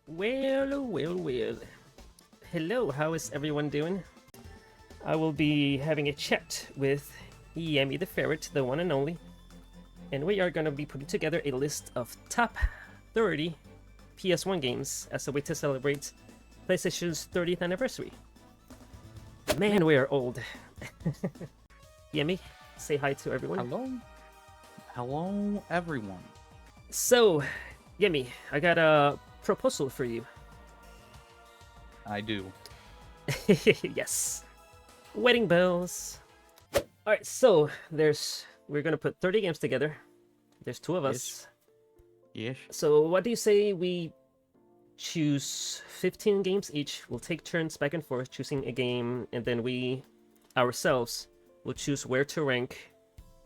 Well. Hello, how is everyone doing? I will be having a chat with Yemi the Ferret, the one and only, and we are going to be putting together a list of top 30 PS1 games as a way to celebrate PlayStation's 30th anniversary. Man, we are old. Yemi, say hi to everyone. Hello, everyone. So, Yemi, I got a proposal for you. I do. Yes. Wedding bells. Alright, so we're gonna put 30 games together. There's two of us. Yes. So what do you say we choose 15 games each? We'll take turns back and forth choosing a game, and then we ourselves will choose where to rank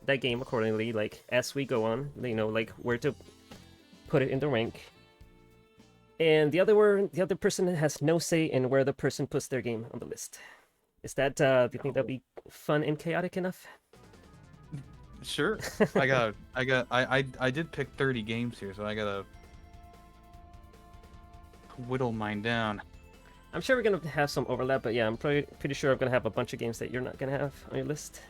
that game accordingly, like as we go on, like where to put it in the rank. And the other person has no say in where the person puts their game on the list. Is that, do you think that'd be fun and chaotic enough? Sure. I did pick 30 games here, so I gotta whittle mine down. I'm sure we're gonna have some overlap, but yeah, I'm pretty sure I'm gonna have a bunch of games that you're not gonna have on your list.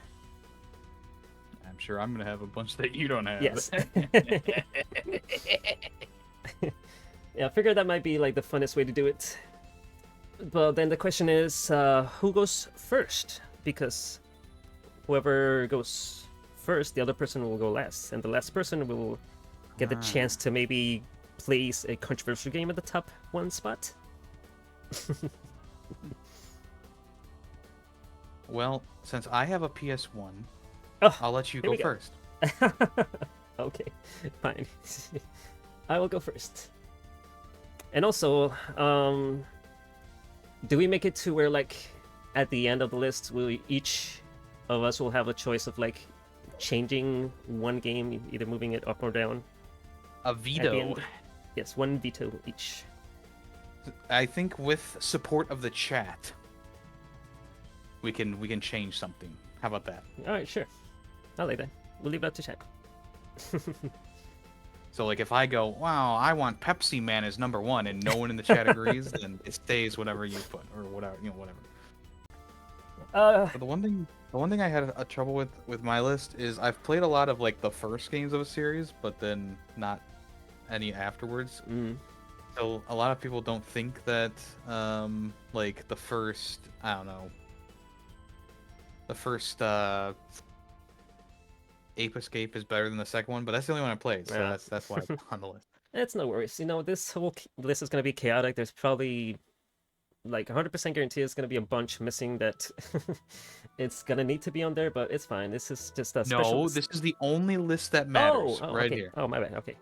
I'm sure I'm gonna have a bunch that you don't have. Yes. Yeah, I figured that might be like the funnest way to do it. But then the question is, who goes first? Because whoever goes first, the other person will go last, and the last person will get the chance to maybe place a controversial game at the top one spot. Well, since I have a PS1, Oh, I'll let you here go we go. first. Okay, fine. I will go first. And also, do we make it to where, like, at the end of the list, each of us will have a choice of, like, changing one game, either moving it up or down? A veto. Yes, one veto each. I think with support of the chat, we can change something. How about that? All right, sure. I like that. We'll leave it up to chat. So, like, if I go, wow, I want Pepsi Man as number one, and no one in the chat agrees, then it stays whatever you put, or whatever, whatever. But the one thing I had a trouble with my list is I've played a lot of, like, the first games of a series, but then not any afterwards. So a lot of people don't think that, like, the first, I don't know, the first Ape Escape is better than the second one, but that's the only one I played, so that's why it's on the list. It's no worries. This whole list is going to be chaotic. There's probably, like, 100% guarantee it's going to be a bunch missing that it's going to need to be on there, but it's fine. This is just a special list. This is the only list that matters, right okay. here. Oh, my bad. Okay.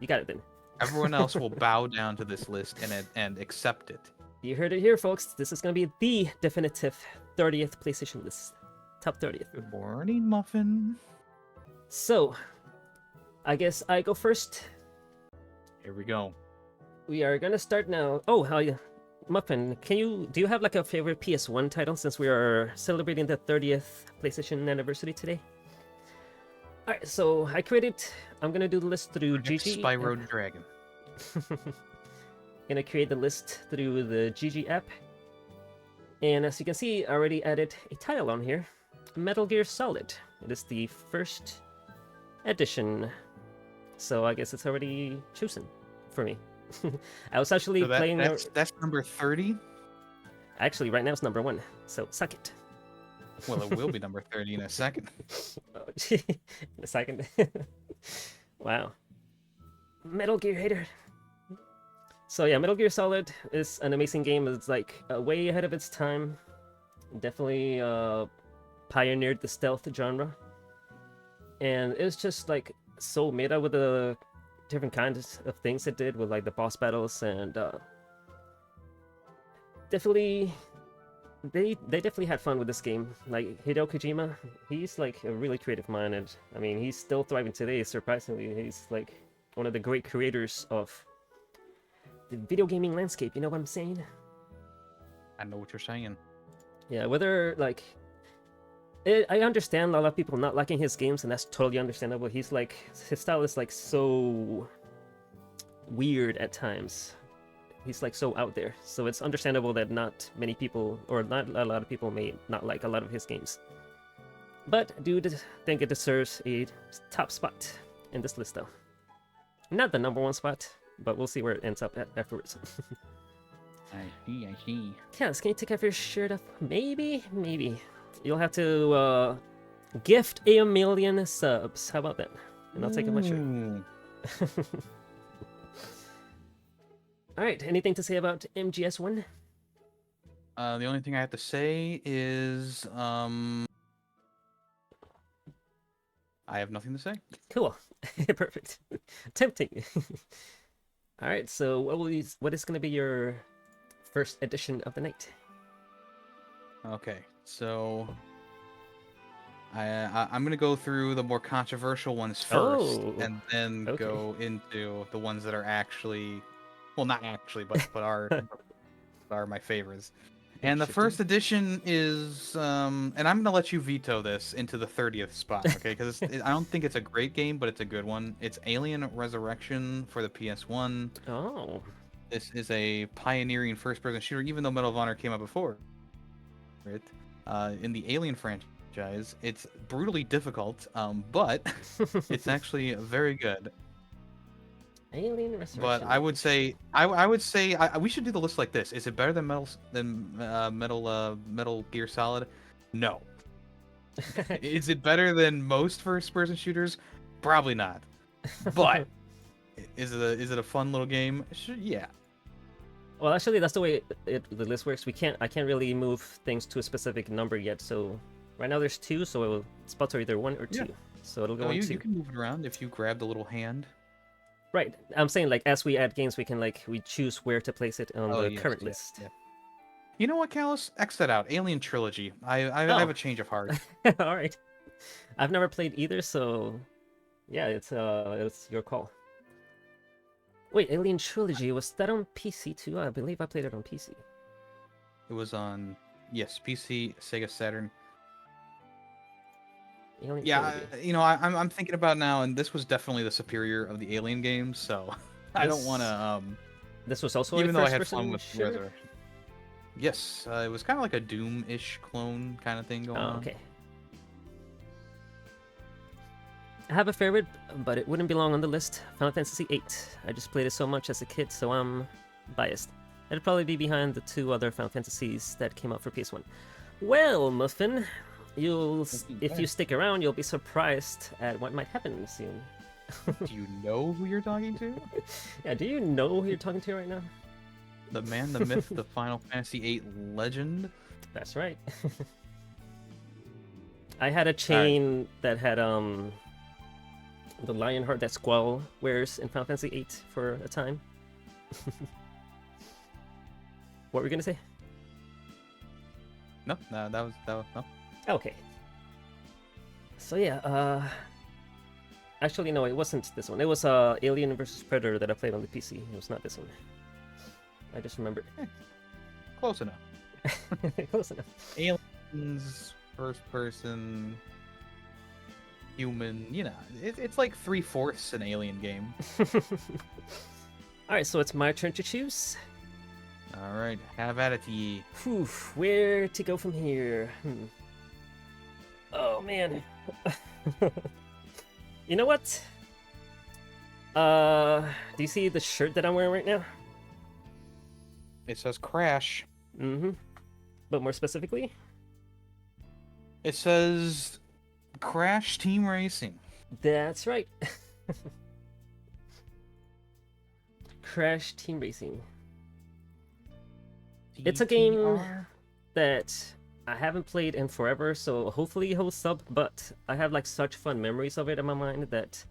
You got it then. Everyone else will bow down to this list and accept it. You heard it here, folks. This is going to be the definitive 30th PlayStation list. Top 30th. Good morning, Muffin. So, I guess I go first. Here we go. We are gonna start now. Oh, Muffin, do you have like a favorite PS1 title since we are celebrating the 30th PlayStation anniversary today? Alright, so I'm gonna do the list through GG. Spyro Dragon. Gonna create the list through the GG app. And as you can see, I already added a title on here. Metal Gear Solid. It is the first edition. So I guess it's already chosen for me. I was actually playing... That's number 30? Actually, right now it's number 1, so suck it. Well, it will be number 30 in a second. In a second. Wow. Metal Gear hater. So yeah, Metal Gear Solid is an amazing game. It's like way ahead of its time. Definitely pioneered the stealth genre. And it's just like so meta with the different kinds of things it did with like the boss battles, and definitely they definitely had fun with this game. Like Hideo Kojima, he's like a really creative mind, and I mean he's still thriving today, surprisingly. He's like one of the great creators of the video gaming landscape, you know what I'm saying? I know what you're saying. Yeah, whether like I understand a lot of people not liking his games, and that's totally understandable. His style is like so weird at times. He's like so out there, so it's understandable that not many people, or not a lot of people, may not like a lot of his games. But I do think it deserves a top spot in this list, though. Not the number one spot, but we'll see where it ends up at afterwards. I see. Kaz, can you take off your shirt up? Maybe. You'll have to gift 1,000,000 subs. How about that? And I'll take off my shirt. Alright, anything to say about MGS1? The only thing I have to say is, I have nothing to say. Cool. Perfect. Tempting. Alright, so what is going to be your first edition of the night? Okay, so I'm gonna go through the more controversial ones first, and then go into the ones that are actually, well, not actually, but are my favorites. And the first edition is, and I'm gonna let you veto this into the 30th spot, okay? Because I don't think it's a great game, but it's a good one. It's Alien Resurrection for the PS1. Oh. This is a pioneering first-person shooter, even though Medal of Honor came out before it. In the Alien franchise, it's brutally difficult, but it's actually very good. Alien Resurrection. But I would say, we should do the list like this. Is it better than Metal Gear Solid? No. Is it better than most first-person shooters? Probably not. But is it a fun little game? Sure, yeah. Well, actually, that's the way the list works. I can't really move things to a specific number yet. So right now there's 2, so spots are either 1 or 2. Yeah. So it'll go on 2. You can move it around if you grab the little hand. Right. I'm saying, like, as we add games, we can, like, we choose where to place it on the current list. Yeah. You know what, Callus? X that out. Alien Trilogy. I have a change of heart. All right. I've never played either, so yeah, it's your call. Wait, Alien Trilogy, was that on PC too? I believe I played it on PC. It was on, yes, PC, Sega Saturn. Alien Trilogy. I'm thinking about now, and this was definitely the superior of the Alien games, so I don't want to. This was also even a though I had fun with shooter? Resurrection. Yes, it was kind of like a Doom-ish clone kind of thing going on. Okay. I have a favorite, but it wouldn't belong on the list. Final Fantasy VIII. I just played it so much as a kid, so I'm biased. It'd probably be behind the 2 other Final Fantasies that came out for PS1. Well, Muffin, if you stick around, you'll be surprised at what might happen soon. Do you know who you're talking to? Yeah, do you know who you're talking to right now? The man, the myth, the Final Fantasy VIII legend? That's right. I had a chain that had the Lionheart that Squall wears in Final Fantasy VIII for a time. What were you gonna say? No, that was no. Okay. So yeah, actually no, it wasn't this one. It was Alien vs Predator that I played on the PC. It was not this one. I just remembered. Close enough. Close enough. Aliens, first person, human, it's like 3/4 an Alien game. Alright, so it's my turn to choose. Alright, have at it, ye. Where to go from here? Oh man. You know what? Do you see the shirt that I'm wearing right now? It says Crash. Mm-hmm. But more specifically? It says Crash Team Racing. That's right. Crash Team Racing. It's a game that I haven't played in forever, so hopefully it holds up, but I have like such fun memories of it in my mind that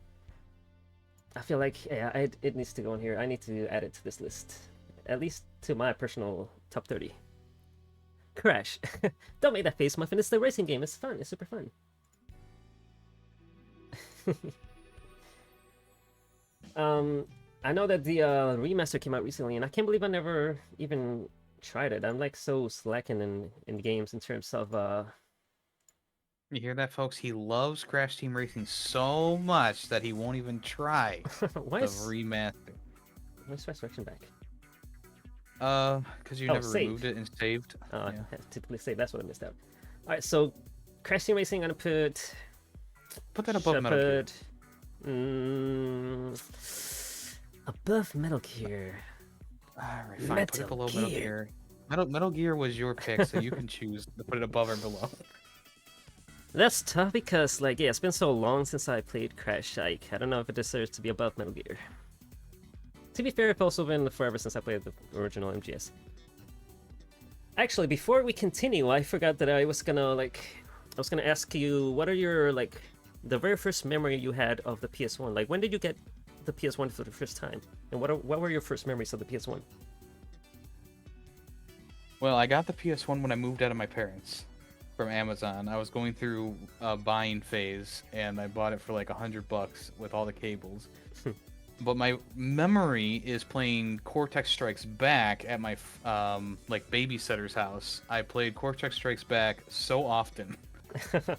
I feel like it needs to go in here. I need to add it to this list. At least to my personal top 30. Crash. Don't make that face, Muffin. It's the racing game. It's fun. It's super fun. I know that the remaster came out recently, and I can't believe I never even tried it. I'm like so slacking in games in terms of You hear that, folks? He loves Crash Team Racing so much that he won't even try the remaster. Where's Resurrection back? Because you Oh, never save. removed it and saved. I Yeah. typically save. That's what I missed out. All right, so Crash Team Racing, I'm gonna put. Put that Should above I Metal Gear. put? Above Metal Gear. Alright, fine. Put it Metal below Metal Gear. Gear. Metal Gear was your pick, so you can choose to put it above or below. That's tough because, like, yeah, it's been so long since I played Crash. I don't know if it deserves to be above Metal Gear. To be fair, it's also been forever since I played the original MGS. Actually, before we continue, I forgot that I was gonna ask you, what are your, like, the very first memory you had of the PS1? Like, when did you get the PS1 for the first time? And what were your first memories of the PS1? Well, I got the PS1 when I moved out of my parents from Amazon. I was going through a buying phase, and I bought it for like $100 with all the cables. But my memory is playing Cortex Strikes Back at my like babysitter's house. I played Cortex Strikes Back so often,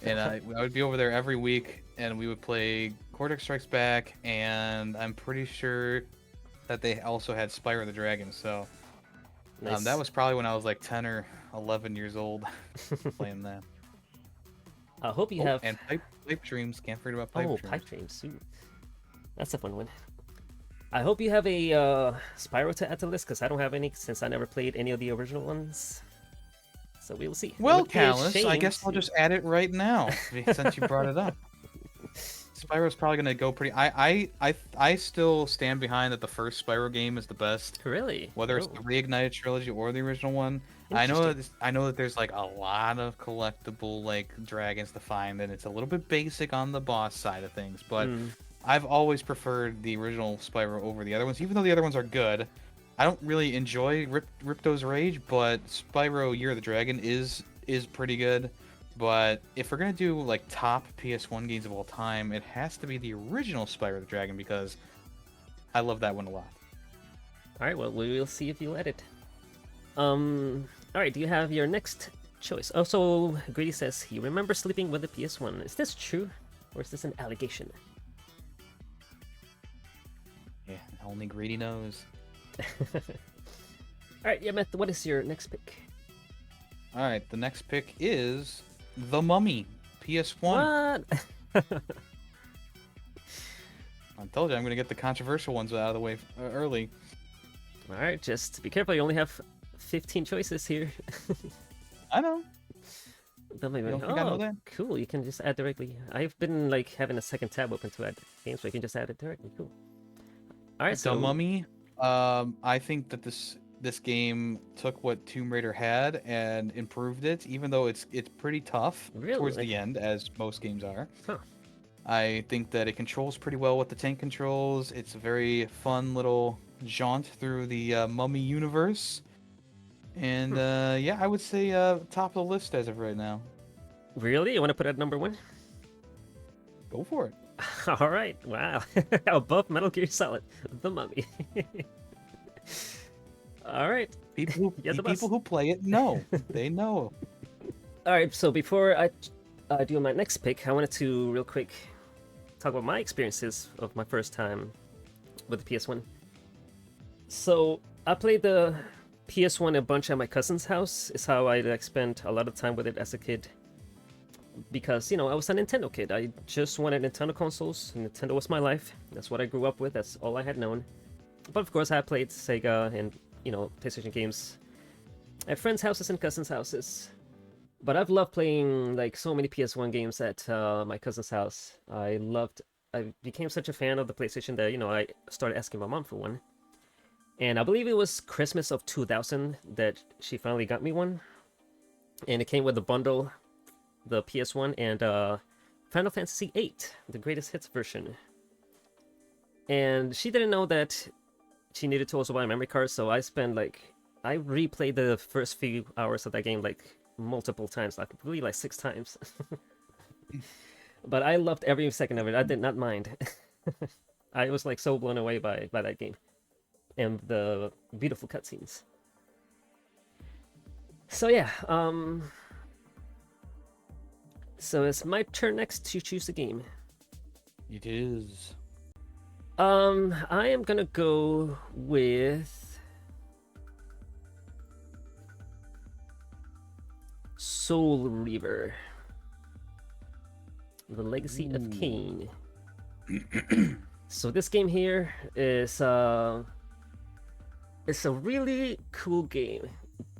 and I would be over there every week, and we would play Cortex Strikes Back, and I'm pretty sure that they also had Spyro the Dragon. So Nice. that was probably when I was like 10 or 11 years old playing that. I hope you have. And Pipe Dreams. Can't forget about Pipe Dreams. Pipe Dreams. Ooh. That's a fun one. I hope you have a Spyro to add to the list, because I don't have any, since I never played any of the original ones. So we will see. Well, It would be a Callus, I shame guess I'll to- just add it right now since you brought it up. Spyro's probably gonna go pretty. I still stand behind that the first Spyro game is the best. Really? Whether it's Oh, the reignited trilogy or the original one. I know that there's like a lot of collectible like dragons to find, and it's a little bit basic on the boss side of things, but I've always preferred the original Spyro over the other ones, even though the other ones are good. I don't really enjoy Ripto's Rage, but Spyro Year of the Dragon is pretty good. But if we're gonna do like top PS1 games of all time, it has to be the original Spyro the Dragon, because I love that one a lot. All right. Well, we will see if you let it. All right. Do you have your next choice? Oh, so Greedy says he remembers sleeping with the PS1. Is this true, or is this an allegation? Yeah, only Greedy knows. All right, Yameth, what is your next pick? All right, the next pick is The Mummy, PS1. What? I told you I'm gonna get the controversial ones out of the way early. All right, just be careful. You only have 15 choices here. I know. Don't make me- don't think I know Oh, that? cool. You can just add directly. I've been like having a second tab open to add games, so you can just add it directly. Cool. All right, The so Mummy. I think that this game took what Tomb Raider had and improved it, even though it's pretty tough towards Really? the end, as most games are. Huh. I think that it controls pretty well with the tank controls. It's a very fun little jaunt through the Mummy universe. And yeah, I would say top of the list as of right now. Really? You want to put it at number 1? Go for it. All right. Wow. Above Metal Gear Solid, The Mummy. All right. People Yeah, the people boss. who play it know. They know. All right. So before I do my next pick, I wanted to real quick talk about my experiences of my first time with the PS1. So I played the PS1 a bunch at my cousin's house. Is how I like spent a lot of time with it as a kid. Because, you know, I was a Nintendo kid. I just wanted Nintendo consoles. Nintendo was my life. That's what I grew up with. That's all I had known. But of course, I played Sega and, you know, PlayStation games at friends' houses and cousins' houses. But I've loved playing, like, so many PS1 games at my cousin's house. I became such a fan of the PlayStation that, you know, I started asking my mom for one. And I believe it was Christmas of 2000 that she finally got me one. And it came with a bundle, the PS1 and Final Fantasy VIII, the greatest hits version. And she didn't know that she needed to also buy a memory card, so I replayed the first few hours of that game like multiple times, like really like 6 times. But I loved every second of it. I did not mind. I was like so blown away by that game and the beautiful cutscenes. So yeah, so it's my turn next to choose a game. It is. I am gonna go with Soul Reaver. The Legacy of Kain. So this game here is it's a really cool game.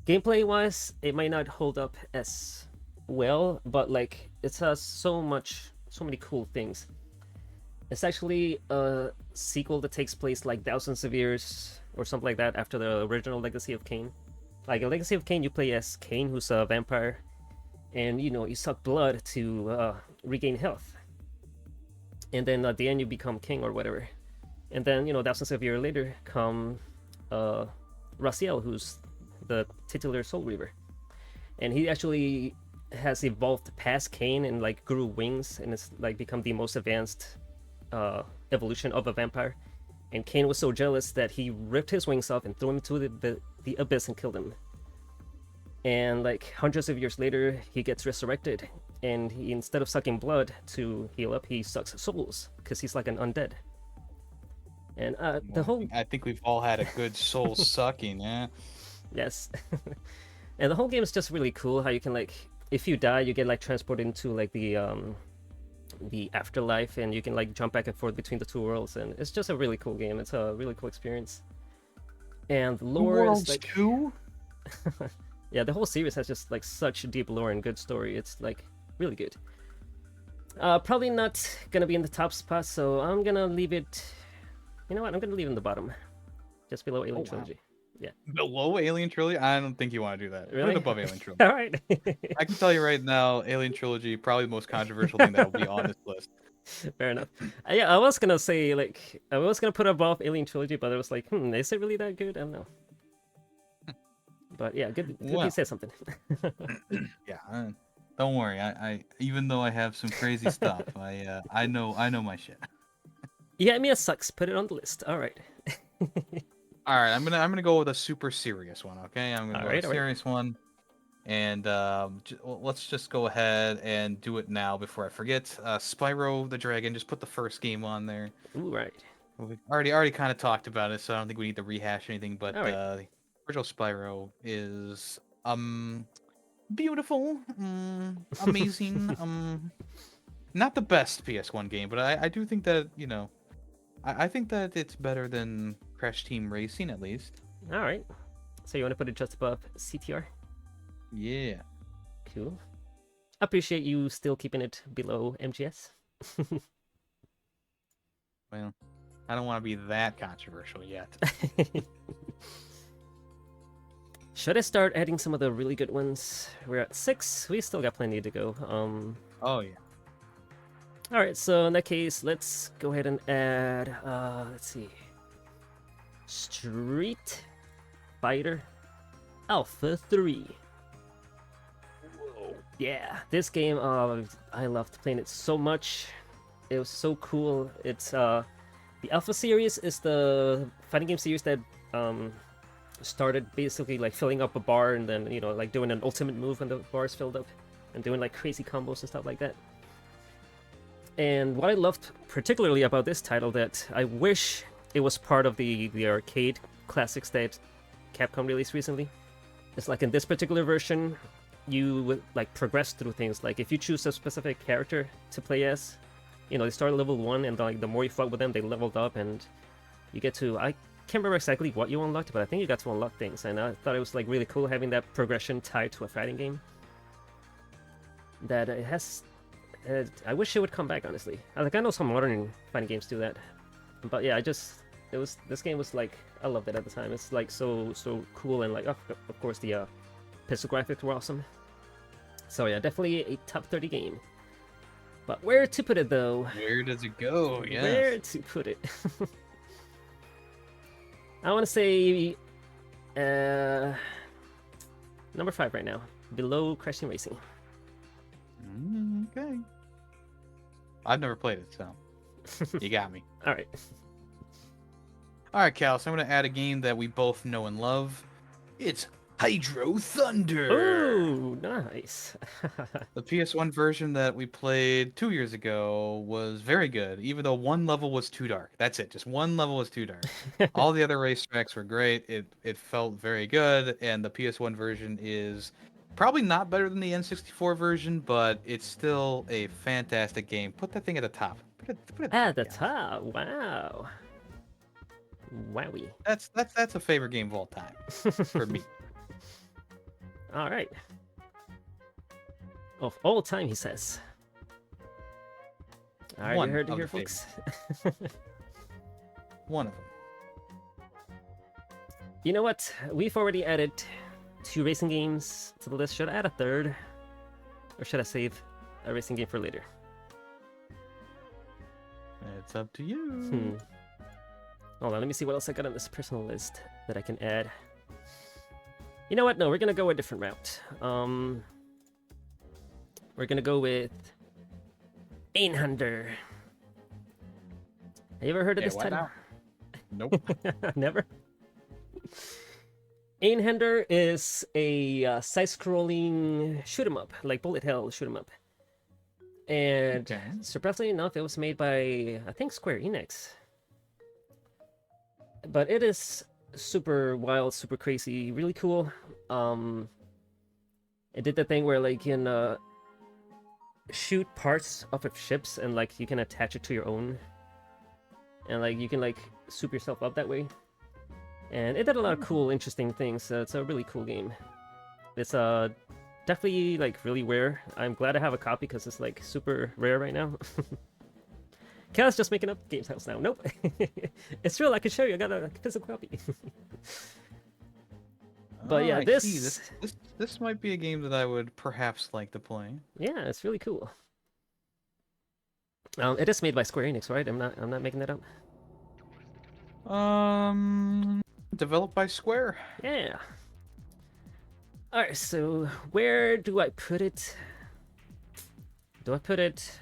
Gameplay wise, it might not hold up as well, but like it has so many cool things. It's actually a sequel that takes place like thousands of years or something like that after the original Legacy of Kain. Like in Legacy of Kain, you play as Kain, who's a vampire, and you suck blood to regain health. And then at the end, you become king or whatever. And then thousands of years later, come Raziel, who's the titular Soul Reaver, and he actually has evolved past Kain and like grew wings and it's like become the most advanced evolution of a vampire. And Kain was so jealous that he ripped his wings off and threw him into the abyss and killed him. And like hundreds of years later, he gets resurrected, and he, instead of sucking blood to heal up, he sucks souls because he's like an undead. And the whole I think we've all had a good soul sucking, yeah. Yes. And the whole game is just really cool how you can like if you die you get like transported into like the afterlife, and you can like jump back and forth between the two worlds, and it's just a really cool game. It's a really cool experience. And the lore is like too? yeah, the whole series has just like such deep lore and good story. It's like really good. Probably not gonna be in the top spot, so I'm gonna leave it. You know what? I'm gonna leave it in the bottom, just below Alien Trilogy. Yeah. Below Alien Trilogy? I don't think you want to do that. Really? Put it above Alien Trilogy. All right. I can tell you right now, Alien Trilogy probably the most controversial thing that will be on this list. Fair enough. Yeah, I was gonna say like I was gonna put above Alien Trilogy, but I was like, is it really that good? I don't know. But yeah, good you said something. Yeah, don't worry. I even though I have some crazy stuff, I know my shit. Yeah, Mia sucks. Put it on the list. All right. All right, I'm gonna go with a super serious one. Okay, I'm gonna go with a serious one, and let's just go ahead and do it now before I forget. Spyro the Dragon. Just put the first game on there. Ooh, right. We already kind of talked about it, so I don't think we need to rehash anything. But right. the original Spyro is beautiful, amazing, not the best PS1 game, but I do think that I think that it's better than Crash Team Racing, at least. All right. So you want to put it just above CTR? Yeah. Cool. Appreciate you still keeping it below MGS. Well, I don't want to be that controversial yet. Should I start adding some of the really good ones? We're at 6. We still got plenty to go. Oh, yeah. Alright, so in that case, let's go ahead and add, let's see. Street Fighter Alpha 3. Whoa. Yeah, this game, I loved playing it so much. It was so cool. It's, the Alpha series is the fighting game series that, started basically like filling up a bar and then, like doing an ultimate move when the bar is filled up and doing like crazy combos and stuff like that. And what I loved particularly about this title that I wish it was part of the arcade classics that Capcom released recently. It's like in this particular version, you would like progress through things. Like if you choose a specific character to play as, they start at level 1 and like the more you fought with them, they leveled up and you get to, I can't remember exactly what you unlocked, but I think you got to unlock things. And I thought it was like really cool having that progression tied to a fighting game. That it has. I wish it would come back, honestly. I know some modern fighting games do that, but yeah, this game was like, I loved it at the time. It's like so cool, and like of course the pixel graphics were awesome. So yeah, definitely a top 30 game. But where to put it though? Where does it go? Yeah. Where to put it? I want to say number 5 right now, below Crash Team Racing. Okay. I've never played it, so you got me. All right. All right, Cal. So I'm going to add a game that we both know and love. It's Hydro Thunder. Ooh, nice. The PS1 version that we played 2 years ago was very good, even though one level was too dark. That's it. Just one level was too dark. All the other racetracks were great. It felt very good, and the PS1 version is Probably not better than the N64 version, but it's still a fantastic game. Put that thing at the top. Put it at the At top, the guys. top. Wow. Wowie. That's a favorite game of all time for me. All right. Of all time, he says. All right, One you heard it of here, the folks. One of them. You know what? We've already added 2 racing games to the list. Should I add a third? Or should I save a racing game for later? It's up to you. Hold on, let me see what else I got on this personal list that I can add. You know what? No, we're gonna go a different route. We're gonna go with Einhander. Have you ever heard of this what title? now? Nope. Never. Einhander is a side-scrolling shoot 'em up, like bullet hell shoot 'em up. And Okay. surprisingly enough, it was made by, I think, Square Enix. But it is super wild, super crazy, really cool. It did the thing where like you can shoot parts off of ships and like you can attach it to your own, and like you can like soup yourself up that way. And it did a lot of cool, interesting things. So it's a really cool game. It's definitely like really rare. I'm glad I have a copy because it's like super rare right now. Kayla's just making up game titles now. Nope. It's real. I can show you. I got a physical copy. But yeah, I this... see. This might be a game that I would perhaps like to play. Yeah, it's really cool. It is made by Square Enix, right? I'm not making that up. Developed by Square. Yeah. Alright, so where do I put it? Do I put it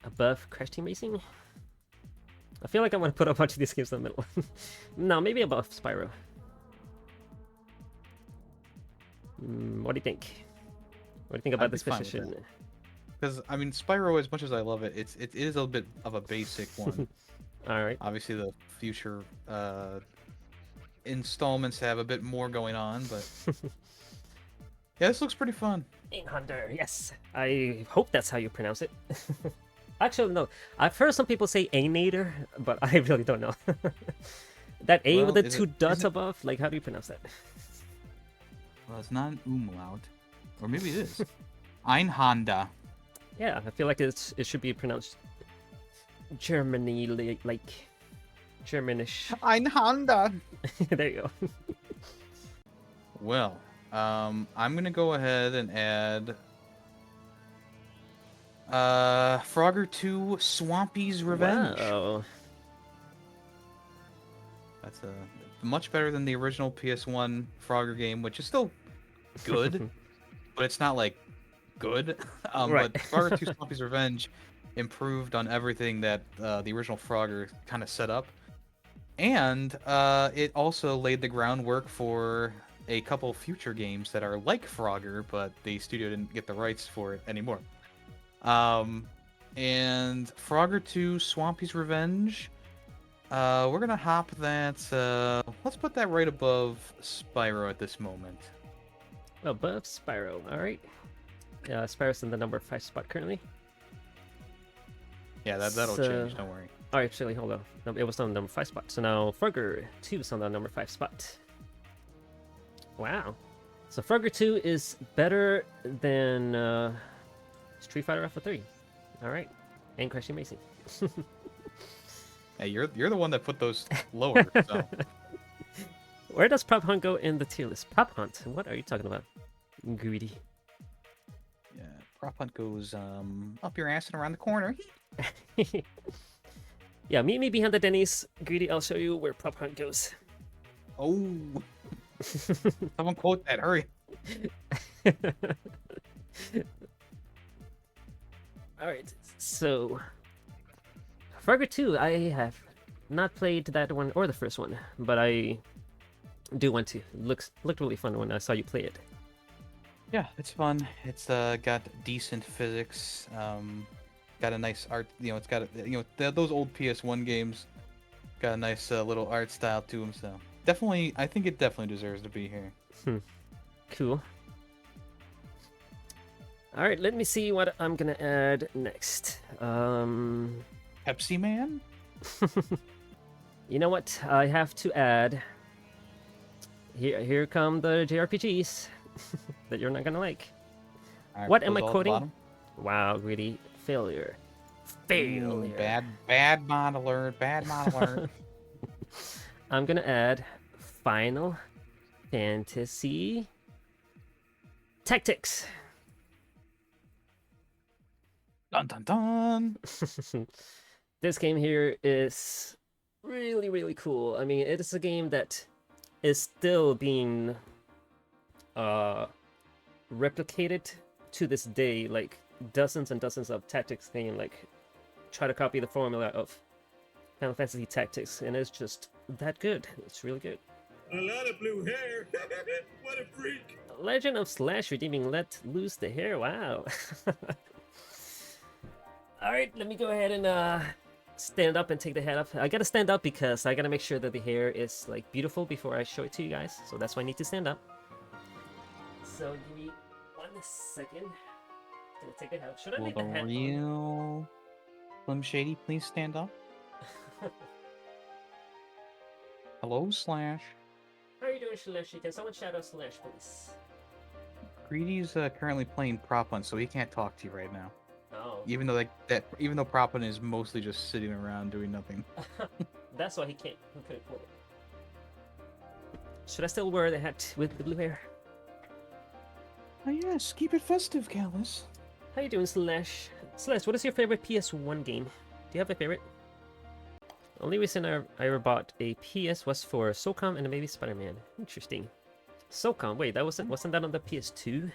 above Crash Team Racing? I feel like I want to put a bunch of these games in the middle. No, maybe above Spyro. What do you think? What do you think about I'd be this fine with position? Because I mean, Spyro, as much as I love it, it is a bit of a basic one. Alright. Obviously, the future installments have a bit more going on, but yeah, this looks pretty fun. Einhander, yes. I hope that's how you pronounce it. Actually, no. I've heard some people say Ainator, but I really don't know. That A Well, with the is 2 it- dots is it- above, like how do you pronounce that? Well, it's not an umlaut, or maybe it is. Einhanda. Yeah, I feel like it should be pronounced Germany like Germanish. Einhanda. There you go. Well, I'm gonna go ahead and add Frogger 2 Swampy's Revenge. Wow. That's much better than the original PS1 Frogger game, which is still good, but it's not like good. Right. But Frogger 2 Swampy's Revenge improved on everything that the original Frogger kind of set up, and it also laid the groundwork for a couple future games that are like Frogger, but the studio didn't get the rights for it anymore. And Frogger 2 Swampy's Revenge. We're gonna hop that. Let's put that right above Spyro at this moment. Above Spyro, alright. Spyro's in the number 5 spot currently. Yeah, that'll So- change. Don't worry. Alright, actually, hold on. No, it was on the number 5 spot. So now Frogger 2 is on the number 5 spot. Wow. So Frogger 2 is better than Street Fighter Alpha 3. Alright. And Crash Team Racing. Hey, you're the one that put those lower. So. Where does Prop Hunt go in the tier list? Prop Hunt? What are you talking about? Greedy. Yeah, Prop Hunt goes up your ass and around the corner. Yeah, meet me behind the Denny's. Greedy, I'll show you where Prop Hunt goes. Oh, someone quote that. Hurry. Alright, so Frogger 2, I have not played that one or the first one, but I do want to. Looked really fun when I saw you play it. Yeah, it's fun. It's got decent physics. Got a nice art. You know, it's got those old PS1 games. Got a nice little art style to them. So definitely, I think it definitely deserves to be here. Cool. All right, let me see what I'm gonna add next. Pepsi Man. You know what? I have to add. Here come the JRPGs that you're not gonna like. All right, What put am I those all at the quoting? bottom. Wow, greedy failure. Ooh, Failure. bad mod alert. Bad mod alert. I'm gonna add Final Fantasy Tactics. Dun dun dun. This game here is really, really cool. I mean, it is a game that is still being replicated to this day. Like dozens and dozens of tactics game like try to copy the formula of Final Fantasy Tactics, and it's just that good. It's really good. A lot of blue hair. What a freak. Legend of Slash redeeming Let Loose the Hair. Wow. Alright, let me go ahead and stand up and take the head off. I gotta stand up because I gotta make sure that the hair is like beautiful before I show it to you guys. So that's why I need to stand up. So give me 1 second. Gonna take the head. Should I Will leave the the hat on? real Slim Shady please stand up? Hello, Slash. How are you doing, Slash? Can someone shout out Slash, please? Greedy's currently playing Prop Hunt, so he can't talk to you right now. Oh. Even though even though Prop Hunt is mostly just sitting around doing nothing. That's why he couldn't play it. Should I still wear the hat with the blue hair? Oh yes, keep it festive, Callus. How you doing, Slash? Slash, what is your favorite PS1 game? Do you have a favorite? Only reason I ever bought a PS was for SOCOM and maybe Spider-Man. Interesting. SOCOM, wait, wasn't that on the PS2?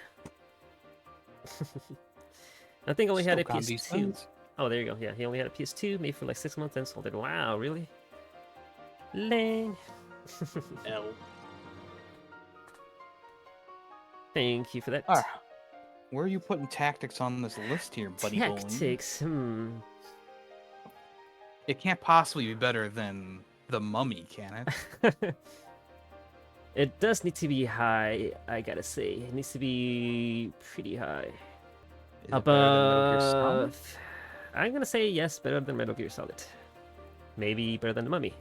I think I only had a SOCOM these PS2. days. Oh, there you go. Yeah, he only had a PS2, made for like 6 months, and sold it. Wow, really? Lame. L. Thank you for that. Where are you putting tactics on this list here, buddy? Tactics, It can't possibly be better than the Mummy, can it? It does need to be high, I gotta say. It needs to be pretty high. Is it better than Metal Gear Solid? Above... I'm gonna say yes, better than Metal Gear Solid. Maybe better than the Mummy.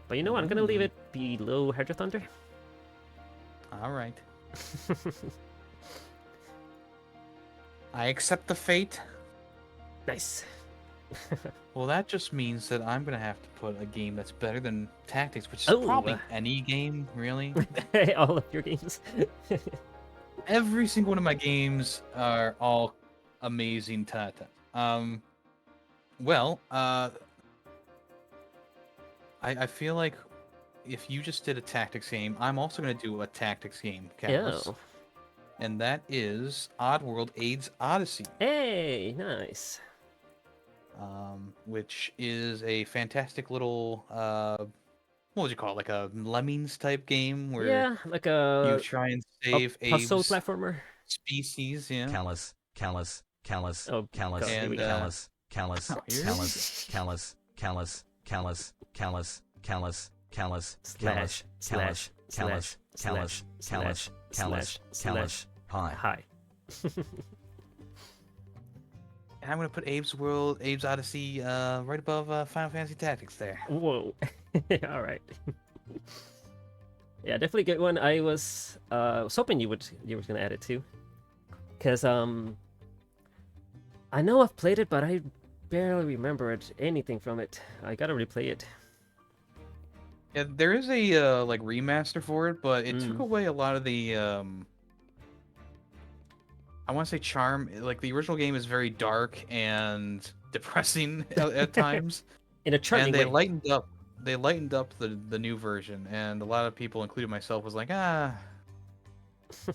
But you know what? I'm gonna leave it below Hydro Thunder. All right. I accept the fate. Nice. Well, that just means that I'm gonna have to put a game that's better than Tactics, which is Oh. probably any game, really. All of your games. Every single one of my games are all amazing tata. I feel like if you just did a Tactics game, I'm also gonna do a Tactics game, Callus. Oh. And that is Oddworld AIDS Odyssey. Hey, nice. Which is a fantastic little what would you call it, like a Lemmings type game where Yeah, like you a try and save puzzle Abe's platformer. species, yeah. Callus, Callus, Callus, Oh, Callus, God, here we and, go. Callus, Callus, Oh, here it Callus, Callus, Callus, Callus, Callus, Callus, Callus, Slash, Callus, slash, Callus, slash, Callus, slash, Callus, slash, Callus, Hi. Hi. And I'm gonna put Abe's Odyssey right above Final Fantasy Tactics there. Whoa. All right. Yeah, definitely a good one. I was hoping you were gonna add it too, because I know I've played it, but I barely remembered anything from it. I gotta replay it. Yeah, there is a like remaster for it, but it took Mm. away a lot of the I want to say charm. Like the original game is very dark and depressing at times, In a charming and they way. lightened up the new version, and a lot of people, including myself, was like, I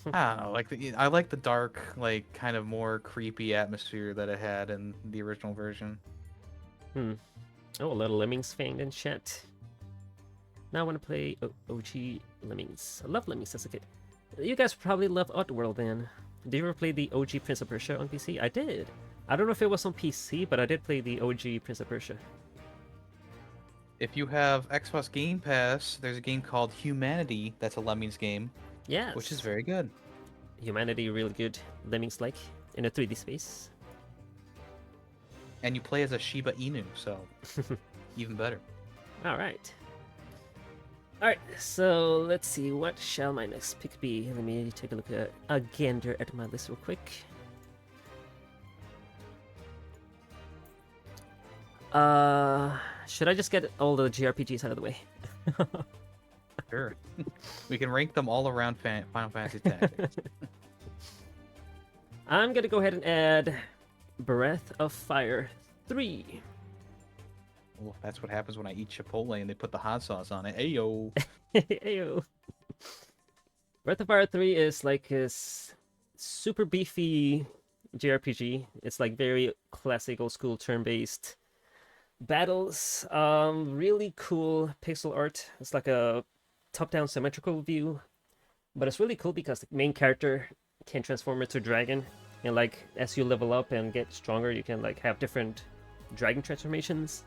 don't know, like I like the dark, like kind of more creepy atmosphere that it had in the original version. Oh, a little Lemmings fan in chat. Now I want to play OG Lemmings. I love Lemmings as a kid. You guys probably love Oddworld then. Did you ever play the OG Prince of Persia on PC? I did. I don't know if it was on PC, but I did play the OG Prince of Persia. If you have Xbox Game Pass, there's a game called Humanity that's a Lemmings game, Yes. which is very good. Humanity really good. Lemmings like. in a 3D space. And you play as a Shiba Inu, so even better. All right. All right, so let's see. What shall my next pick be? Let me take a look at a gander at my list real quick. Should I just get all the JRPGs out of the way? Sure. We can rank them all around Final Fantasy Tactics. I'm gonna go ahead and add Breath of Fire 3. Well, that's what happens when I eat Chipotle and they put the hot sauce on it. Ayo. Ayo. Breath of Fire 3 is like this super beefy JRPG. It's like very classic old school turn-based battles. Really cool pixel art. It's like a top-down symmetrical view, but it's really cool because the main character can transform into a dragon, and like as you level up and get stronger, you can like have different dragon transformations,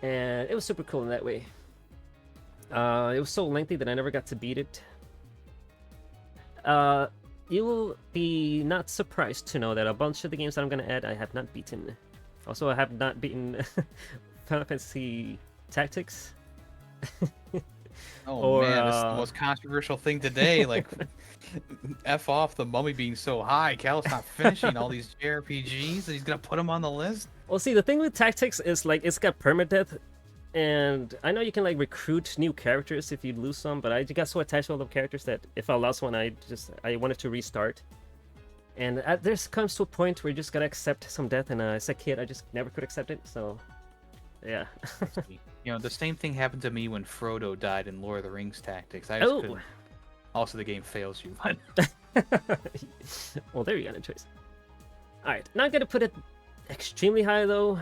and it was super cool in that way. It was so lengthy that I never got to beat it. You will be not surprised to know that a bunch of the games that I'm gonna add I have not beaten. Also, I have not beaten Final Fantasy Tactics. Oh man, this is the most controversial thing today. Like, F off the mummy being so high. Cal's not finishing all these JRPGs, and he's gonna put them on the list. Well, see, the thing with Tactics is like it's got permadeath, and I know you can like recruit new characters if you lose some, but I got so attached to all the characters that if I lost one, I wanted to restart. And there comes to a point where you just gotta accept some death, and as a kid, I just never could accept it. So, yeah. You know, the same thing happened to me when Frodo died in Lord of the Rings Tactics. I just couldn't. Also, the game fails you. Well, there you got a choice. All right, not gonna put it extremely high though.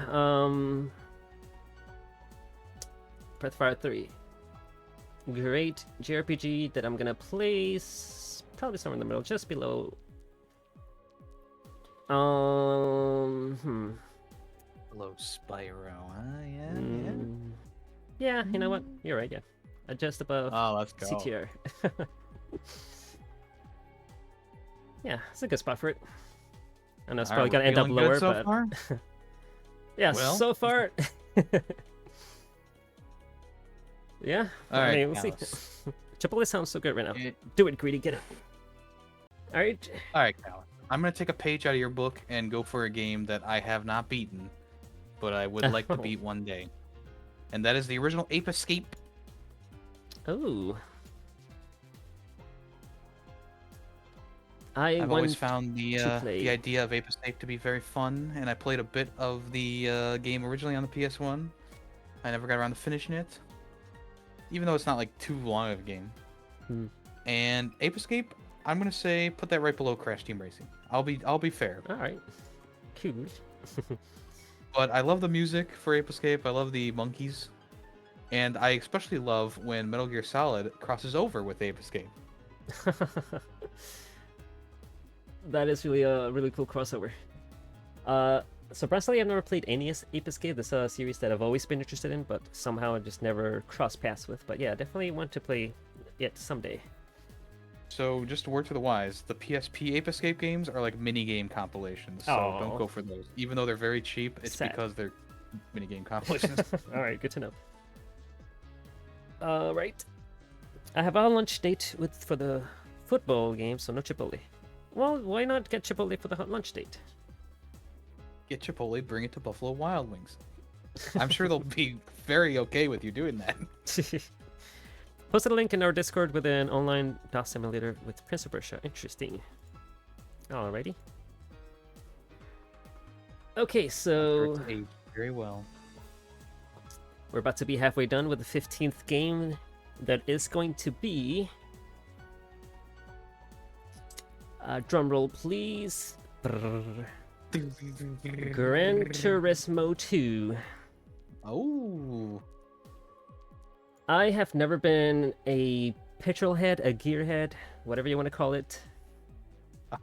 Breath of Fire 3, great JRPG that I'm gonna place probably somewhere in the middle, just below. Hello, Spyro. Yeah, you know what? You're right. Yeah, just above Let's go. CTR. Yeah, it's a good spot for it. I know it's probably gonna end up lower, so but far? yeah, Well. so far. Yeah, All I right, mean, we'll see. Alice. Chipotle sounds so good right now. It- Do it, Greedy, get it. All right. All right, Cal. I'm gonna take a page out of your book and go for a game that I have not beaten, but I would like to beat one day, and that is the original Ape Escape. Oh. I've always found the play. idea of Ape Escape to be very fun, and I played a bit of the game originally on the PS1. I never got around to finishing it, even though it's not like too long of a game. And Ape Escape, I'm gonna say put that right below Crash Team Racing. I'll be fair. All right. Cool. But I love the music for Ape Escape. I love the monkeys, and I especially love when Metal Gear Solid crosses over with Ape Escape. That is really a really cool crossover. Surprisingly, I've never played any Ape Escape. This is a series that I've always been interested in, but somehow I just never crossed paths with. But yeah, definitely want to play it someday. So just a word to the wise, the PSP Ape Escape games are like mini game compilations. So Oh. don't go for those. Even though they're very cheap, it's Sad. because they're mini game compilations. All right, good to know. Right. I have a launch date for the football game, so no Chipotle. Well, why not get Chipotle for the launch date? Get Chipotle, bring it to Buffalo Wild Wings. I'm sure they'll be very okay with you doing that. Posted a link in our Discord with an online DOS simulator with Prince of Persia. Interesting. Alrighty. Okay, so It's aged very well. we're about to be halfway done with the 15th game. That is going to be... drum roll, please. Brrr. Gran Turismo 2. Oh. I have never been a petrol head, a gearhead, whatever you want to call it.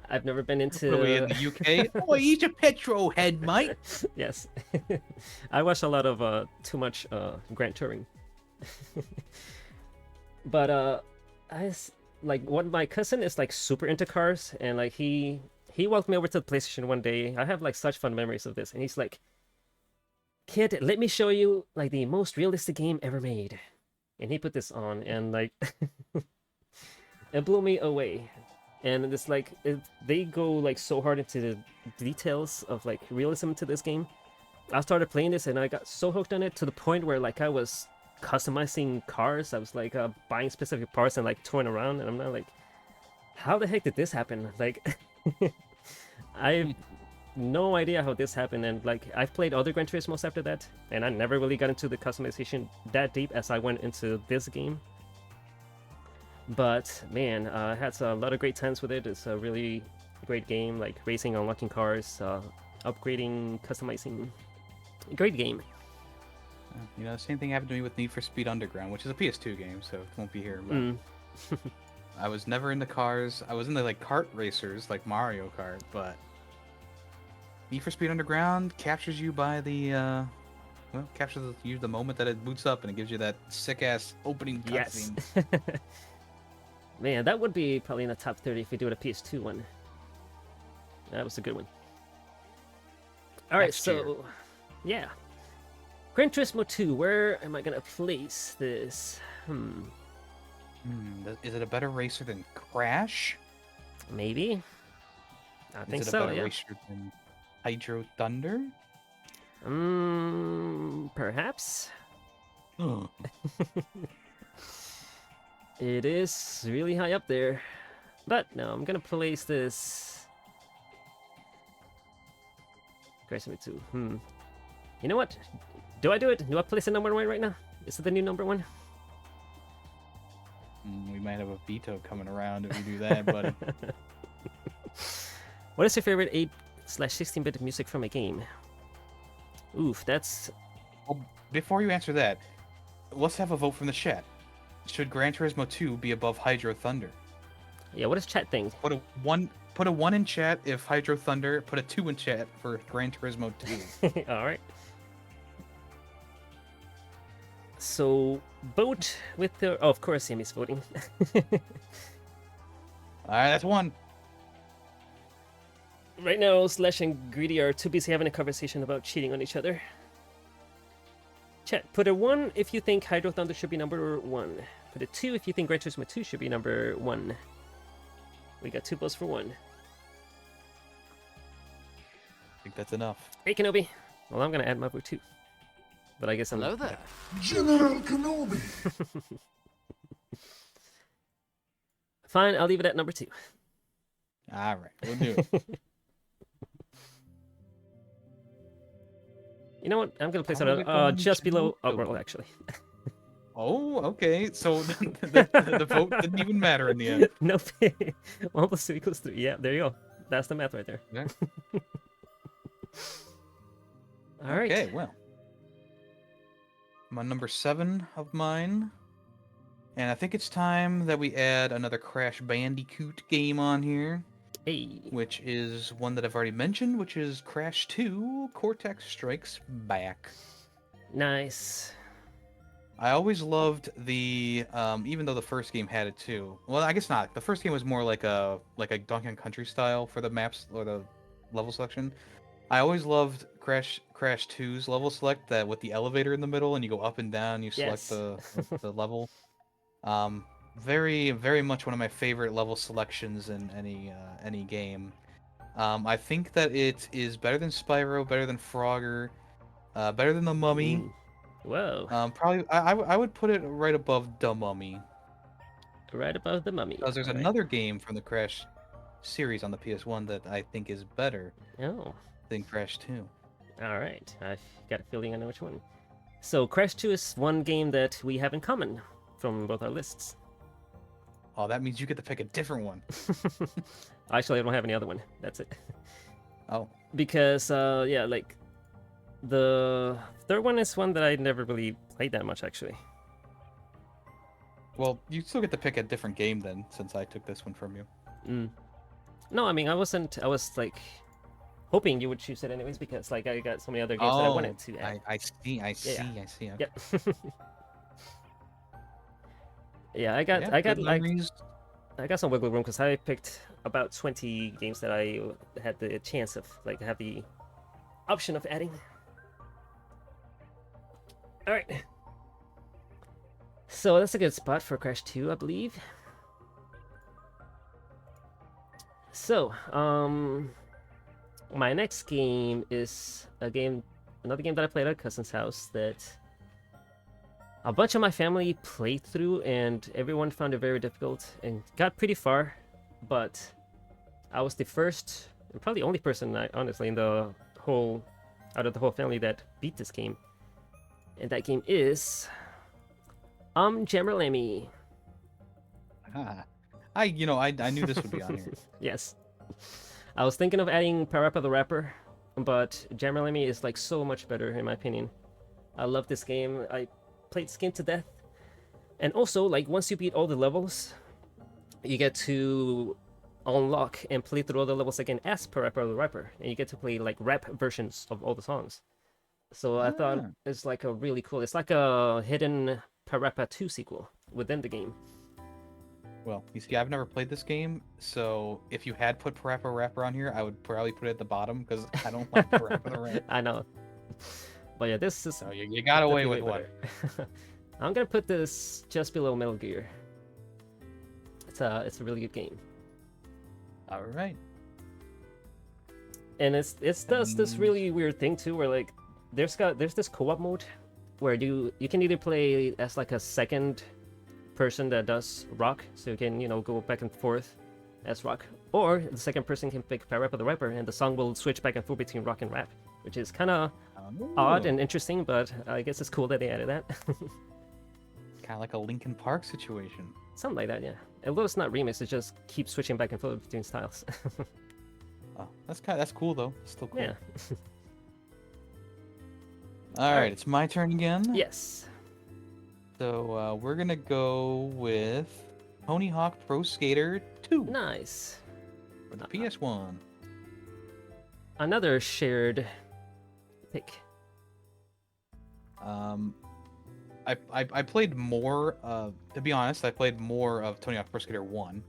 I've never been into... Are we in the UK? Oh, he's a petrol head, mate. Yes. I watch a lot of too much Grand Touring. But like my cousin is like super into cars, and like he he walked me over to the PlayStation one day. I have like such fun memories of this, and he's like, "Kid, let me show you like the most realistic game ever made." And he put this on, and like, it blew me away. And it's like they go like so hard into the details of like realism to this game. I started playing this, and I got so hooked on it to the point where like I was customizing cars. I was like buying specific parts and like touring around, and I'm not like, how the heck did this happen? Like, I have no idea how this happened. And like, I've played other Gran Turismos after that, and I never really got into the customization that deep as I went into this game. But man, I had a lot of great times with it. It's a really great game, like racing, unlocking cars, upgrading, customizing. Great game. You know, same thing happened to me with Need for Speed Underground, which is a PS2 game, so it won't be here. But I was never into cars. I was into like kart racers, like Mario Kart, but Need for Speed Underground captures you by the captures you the moment that it boots up, and it gives you that sick ass opening cutscene. Yes. Man, that would be probably in the top 30 if we do it a PS2 one. That was a good one. All right, Next so year. yeah, Gran Turismo 2. Where am I gonna place this? Is it a better racer than Crash? Maybe. I think Is it a so. better Yeah. racer than Hydro Thunder? Perhaps. It is really high up there, but no, I'm gonna place this. Gran Turismo 2. You know what? Do I do it? Do I place a number one right now? Is it the new number one? We might have a veto coming around if we do that, buddy. What is your favorite 8/16-bit music from a game? Oof, that's Well, before you answer that, let's have a vote from the chat. Should Gran Turismo 2 be above Hydro Thunder? yeah. What does chat think? Put a one in chat if Hydro Thunder. Put a 2 in chat for Gran Turismo 2. All right. So vote with the. Oh, of course, Sammy's voting. All right, that's 1. Right now, Slash and Greedy are too busy having a conversation about cheating on each other. Chat, put a 1 if you think Hydro Thunder should be number 1. Put a 2 if you think Gran Turismo 2 should be number 1. We got 2 votes for 1. I think that's enough. Hey, Kenobi. Well, I'm gonna add my vote too. But I guess I'm. Hello there. General Kenobi. Fine, I'll leave it at number 2. All right, we'll do it. You know what? I'm gonna place How it did it go in just below General Outworld, actually. Oh, okay. So the vote didn't even matter in the end. Nope. 1 + 2 = 3. Yeah, there you go. That's the math right there. Yeah. All right. Okay, well. I'm on number 7 of mine. And I think it's time that we add another Crash Bandicoot game on here, Hey. which is one that I've already mentioned, which is Crash 2 Cortex Strikes Back. Nice. I always loved the, even though the first game had it too. Well, I guess not. The first game was more like a Donkey Kong Country style for the maps or the level selection. I always loved Crash 2's level select, that with the elevator in the middle and you go up and down, you select Yes. the level. Very, very much one of my favorite level selections in any game. I think that it is better than Spyro, better than Frogger, better than the Mummy. Ooh. Whoa. Probably I would put it right above the Mummy. Right above the Mummy. Because there's All right. another game from the Crash series on the PS1 that I think is better Oh. than Crash 2. All right. I've got a feeling I know which one. So Crash 2 is one game that we have in common from both our lists. Oh, that means you get to pick a different one. Actually, I don't have any other one. That's it. Oh, Because, yeah, like, the third one is one that I never really played that much, actually. well, you still get to pick a different game then, since I took this one from you. No, I mean, I was, like, hoping you would choose it anyways, because, like, I got so many other games that I wanted to add. I see. Yeah. Okay. Yep. Yeah, I got, Yeah, like, good memories. I got some wiggle room because I picked about 20 games that I had the chance of, like, have the option of adding. All right. So that's a good spot for Crash 2, I believe. So, my next game is another game that I played at a cousin's house that a bunch of my family played through, and everyone found it very difficult and got pretty far, but I was the first and probably only person, honestly, out of the whole family that beat this game. And that game is Jammerlammy. I knew this would be on here. Yes. I was thinking of adding Parappa the Rapper, but Jammerlammy is like so much better in my opinion. I love this game. I played this game to death. And also, like, once you beat all the levels, you get to unlock and play through all the levels again as Parappa the Rapper, and you get to play like rap versions of all the songs. So I thought it's like a really cool. It's like a hidden Parappa 2 sequel within the game. Well, you see, I've never played this game, so if you had put Parappa Rapper on here, I would probably put it at the bottom because I don't like Parappa the Rapper. I know. But yeah, this is... So you got away with one. I'm gonna put this just below Metal Gear. It's a really good game. All right. And it does this really weird thing too, where like there's this co-op mode where you can either play as like a second person that does rock, so you can go back and forth as rock, or the second person can pick Parappa the Rapper, and the song will switch back and forth between rock and rap, which is kind of odd and interesting, but I guess it's cool that they added that. Kind of like a Linkin Park situation. Something like that, yeah. Although it's not remixed, it just keeps switching back and forth between styles. Oh, that's cool though. Still cool. Yeah. All right, it's my turn again. Yes. So we're gonna go with Tony Hawk Pro Skater 2 Nice. for the PS1. Another shared pick. I played more. To be honest, I played more of Tony Hawk Pro Skater 1.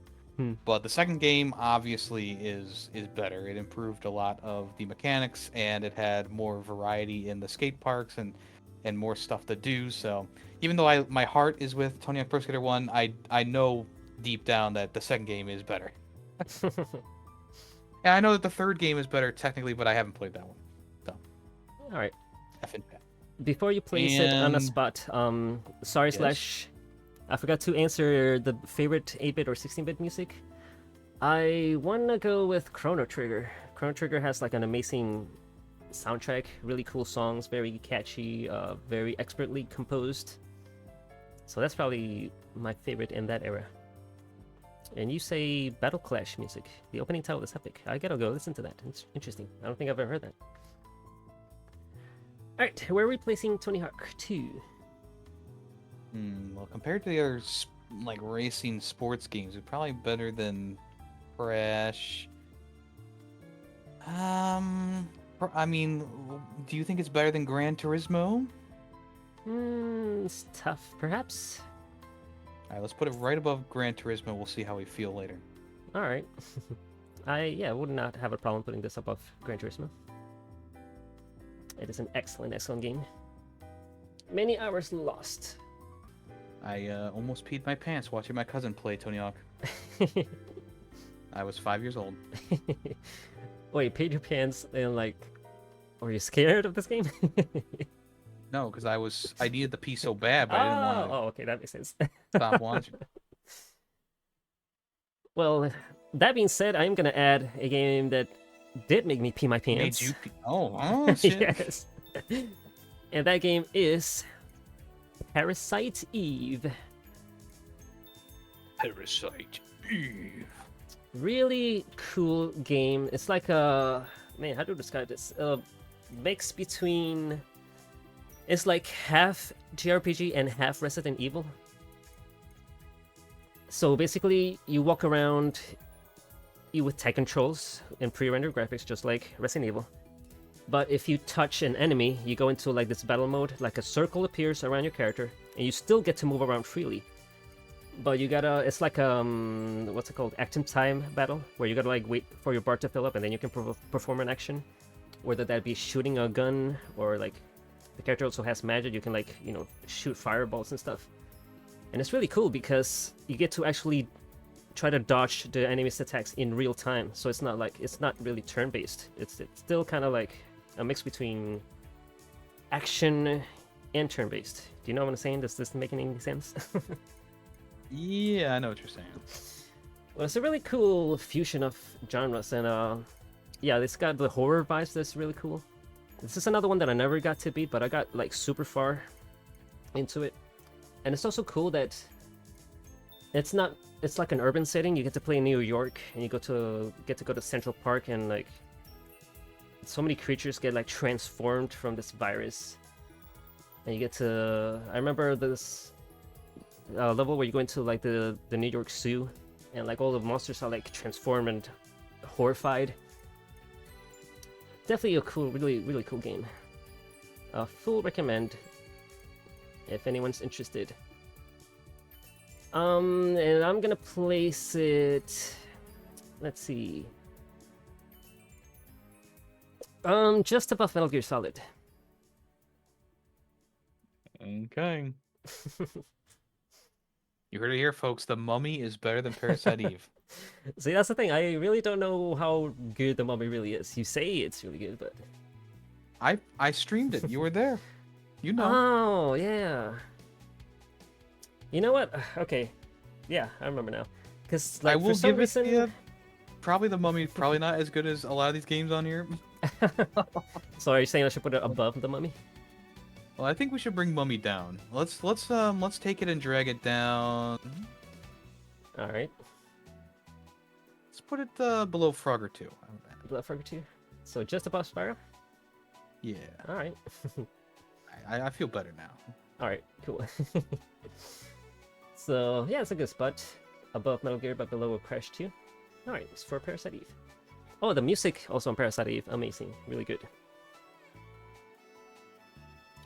But the second game obviously is better. It improved a lot of the mechanics, and it had more variety in the skate parks and more stuff to do. So even though my heart is with Tony Hawk Pro Skater 1, I know deep down that the second game is better. And I know that the third game is better technically, but I haven't played that one. So All right. effing bad. Before you place it on a And- spot, sorry, Yes? Slash, I forgot to answer the favorite 8-bit or 16-bit music. I wanna go with Chrono Trigger. Chrono Trigger has like an amazing soundtrack, really cool songs, very catchy, very expertly composed. So that's probably my favorite in that era. And you say Battle Clash music. The opening title is epic. I gotta go listen to that. It's interesting. I don't think I've ever heard that. Alright, we're replacing Tony Hawk 2. Well, compared to the other like racing sports games, it's probably better than Crash. I mean, do you think it's better than Gran Turismo? It's tough, perhaps. All right, let's put it right above Gran Turismo. We'll see how we feel later. Alright. I would not have a problem putting this above Gran Turismo. It is an excellent game. Many hours lost. I almost peed my pants watching my cousin play Tony Hawk. I was 5 years old. Wait, paid your pants and like, were you scared of this game? No, because I needed the pee so bad, but I didn't want to Oh, okay, that makes sense. stop watching. Well, that being said, I'm gonna add a game that did make me pee my Made pants. you pee. Oh, shit. Yes. And that game is Parasite Eve. Parasite Eve. Really cool game. It's like a man, how do I describe this? A mix between, it's like half JRPG and half Resident Evil. So basically, you walk around with tight controls and pre-rendered graphics, just like Resident Evil. But if you touch an enemy, you go into like this battle mode, like a circle appears around your character, and you still get to move around freely. But you gotta, it's like what's it called, action time battle, where you gotta like wait for your bar to fill up and then you can perform an action, whether that be shooting a gun or like the character also has magic. You can like shoot fireballs and stuff, and it's really cool because you get to actually try to dodge the enemy's attacks in real time. So it's not really turn-based. It's still kind of like a mix between action and turn-based. Do you know what I'm saying? Does this make any sense? Yeah, I know what you're saying. Well, it's a really cool fusion of genres, and yeah, it's got the horror vibes that's really cool. This is another one that I never got to beat, but I got like super far into it. And it's also cool that it's like an urban setting. You get to play in New York, and you get to go to Central Park, and like so many creatures get like transformed from this virus. And you get to, I remember this level where you go into like the New York Zoo, and like all the monsters are like transformed and horrified. Definitely a cool, really cool game. Full recommend if anyone's interested. And I'm gonna place it. Let's see. Just above Metal Gear Solid. Okay. You heard it here, folks. The Mummy is better than Parasite Eve. See, that's the thing. I really don't know how good the Mummy really is. You say it's really good, but I streamed it. You were there. You know. oh yeah. You know what? Okay, yeah, I remember now. Because like I will for some give reason, it to you. Probably the Mummy. Probably not as good as a lot of these games on here. So are you saying I should put it above the Mummy? Well, I think we should bring Mummy down. Let's take it and drag it down. All right, Let's put it below Frogger 2. How about that? Blood Frogger 2. So just above Spyro. Yeah. All right. I feel better now. All right. Cool. So yeah, it's a good spot. Above Metal Gear, but below Crash 2. All right, it's for Parasite Eve. Oh, the music also on Parasite Eve, amazing, really good.